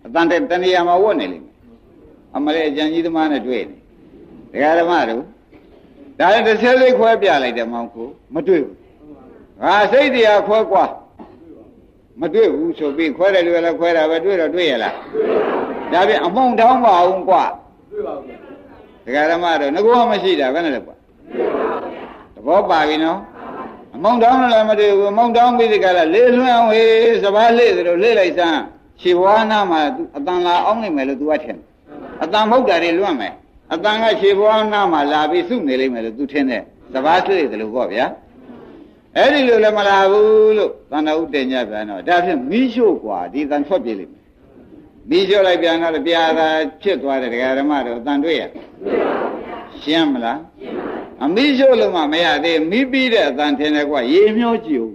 အတန်တဲ့တဏှာမှာဝတ်နေလိမ့်မယ်အမလေးအကျဉ်းကြီးသမားနဲ့တွေ့နေဒကာဓမ္မတို့ဒါလည်း10စိတ်ခွဲပြလိုက်တယ်မောင်ကိုမတွေ့ဘူး စိတ်တရားခွဲกว่าမတွေ့ဘူးဆိုပြီးခွဲတယ်လို့လည်းခွဲတာပဲတွေ့တော့တွေ့ရလားဒါပြန်အမုံတောင်းပါအောင်กว่าတွေ့ပါဘူးတရားဓမ္မတော့ငကောမရှိတာဘယ်နဲ့လဲกว่าသဘောပါပြီနော်အမုံတောင်းလည်းမတွေ့ဘူးအမုံတောင်းပြီးဒီကလာလေးလွှမ်းဝေးစပါးလေးဆိုလို့လေးလိုက်စမ်းခြေဘွားနာမှာအတန်လာအောင်နေမယ်လို့ तू ကထင်အတန်မဟုတ်တာတွေလွှမ်းမယ်အတန်ကခြေဘွားနာမှာလာပြီးစုနေလိမ့်မယ်လို့ तू ထင်တယ်စပါးလေးတယ်လို့ပေါ့ဗျာအဲ့ဒီလိုလည်းမလာဘူးလို့သန္တာဥတင်ညပြန်တော့ဒါဖြင့်မီးရှို့กว่าဒီတန်ထွက်ပြေးလိမ့်မယ်မီးရှို့လိုက်ပြန်တော့ပြာသာဖြစ်သွားတယ်ဒကာဓမ္မတို့အတန်တွေ့ရရှင်းမလားအမီးရှို့လို့မှမရသေးမီးပြီးတဲ့အတန်ထင်တယ်กว่าရေမျောကြည့်ဦး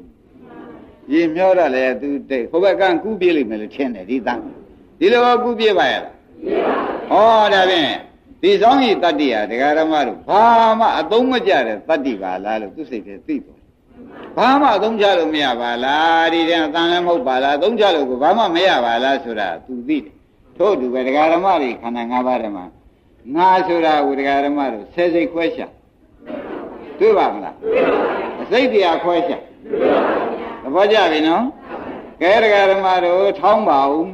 ရေမျောတော့လေသူတိတ်ဟိုဘက်ကကူးပြေးလိမ့်မယ်လို့ထင်တယ်ဒီတန်ဒီလိုကူးပြေးပါရလားဩဒါဖြင့်ဒီဆောင်ကြီးတတ္တိဟာဒကာဓမ္မတို့ဘာမှအသုံးမကျတဲ့တတ္တိပါလားလို့သူစိတ်ထဲသိသွားဘာမှအသုံးချလို့မရပါလားဒီတဲ့အတန်လည်းမဟုတ်ပါလားအသုံးချလို့ကိုဘာမှမရပါလားဆိုတာသူသိတယ်ထို့တူပဲဒကာဓမ္မတွေခန္ဓာ၅ပါးထဲမှာငါဆိုတာကိုဒကာဓမ္မတို့ဆယ်စိတ်ခွဲရှာတွေ့ပါမလားအစိတ်တရားခွဲရှာသဘောကျပြီနော်ကဲဒကာဓမ္မတို့ထောင်းပါဦး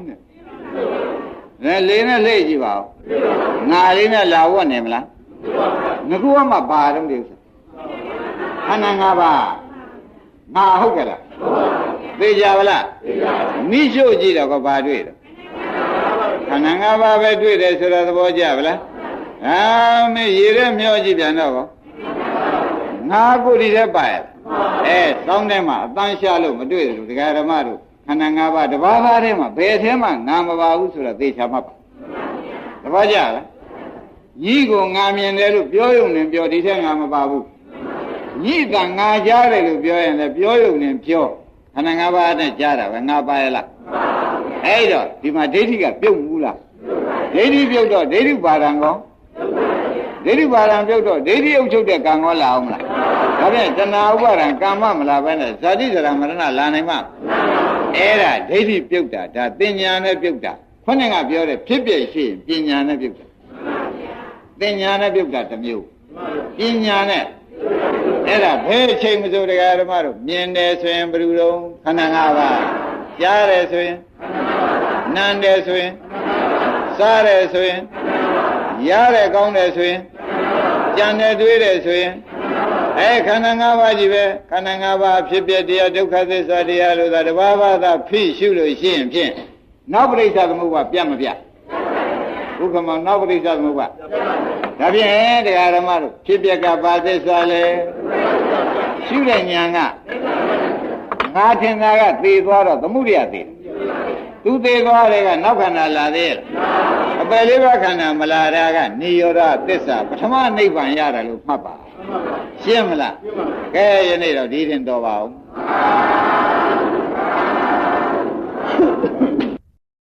တဲ့လေးနဲ့လှည့်ကြည့်ပါဦးငါလေးနဲ့လာဝတ်နေမလားငကူကမှဘာတော့ဒီဥစ္စာခန္ဓာ၅ပါးငါဟုတ်ကြလားသိကြပါလားမိရှို့ကြည့်တော့ကဘာတွေ့တော့ခန္ဓာ၅ပါးပဲတွေ့တယ်ဆိုတော့သဘောကျပါလားမင်းရေထဲမျောကြည့်ပြန်တော့ကောငါကိုဒီထဲပါရစောင်းထဲမှာအတန်းရှာလို့မတွေ့ဘူးဒကာဓမ္မတို့ခန္ဓာ၅ပါးတစ်ပါးပါးထဲမှာဘယ်ထဲမှာငါမပါဘူးဆိုတော့သိချာမှတ်ပါသဘောကျလားကြီးကိုငါမြင်တယ်လို့ပြောရုံနဲ့ပြောဒီထဲငါမပါဘူးညိကငါကြားတယ်လို့ပြောရင်လည်းပြောရုံနဲ့ပြောခန္ဓာ၅ပါးနဲ့ကြားတာပဲငါပါရလားအဲ့တော့ဒီမှာဒိဋ္ဌိကပြုတ်ဘူးလားဒိဋ္ဌိပြုတ်တော့ဒိဋ္ဌိပါဒံကောဒိဋ္ဌိပါဒံပြုတ်တော့ဒိဋ္ဌိအုပ်ချုပ်တဲ့ကံကောလာအောင်မလားဒါဖြင့်တဏှာဥပါဒံကမ္မမလာပဲနဲ့ဇာတိဇရာမရဏလာနိုင်မှာအဲ့ဒါဒိဋ္ဌိပြုတ်တာဒါပညာနဲ့ပြုတ်တာခေါင်းကပြောတဲ့ဖြစ်ပြရှိရင်ပညာနဲ့ပြုတ်တာပညာနဲ့ပြုတ်တာတစ်မျိုးပညာနဲ့အဲ့ဒါဘယ်အချိန်မဆိုတရားဓမ္မတို့မြင်တယ်ဆိုရင်ဘယ်လိုတော့ခန္ဓာ၅ပါးကြားတယ်ဆိုရင်နားတယ်ဆိုရင်စားတယ်ဆိုရင်ရတယ်ကောင်းတယ်ဆိုရင်ကြံတယ်တွေးတယ်ဆိုရင်ခန္ဓာ၅ပါးကြီးပဲခန္ဓာ၅ပါးဖြစ်ပြတရားဒုက္ခသစ္စာတရားလို့သာတဘာဝသာဖိရှုလို့ရှိရင်ဖြင့်နောက်ပရိစ္ဆေသမုပ္ပါပြတ်မပြတ်ဘုခမောနောက်ပရိစ္ဆေသမုပ္ပါဒါဖြင့်တရားဓမ္မတို့ဖြစ်ပြကပါသစ္စာလေရှုတဲ့ဉာဏ်ကငါထင်တာကသေသွားတော့သမုဒိယသေသူသေသွားတဲ့ကနောက်ခန္ဓာလာသေးရဲ့အပယ်လေးပါးခန္ဓာမလာတာကနိရောဓသစ္စာပထမနိဗ္ဗာန်ရတယ်လို့မှတ်ပါရှင်းမလားကဲယနေ့တော့ဒီရင်တော်ပါအောင်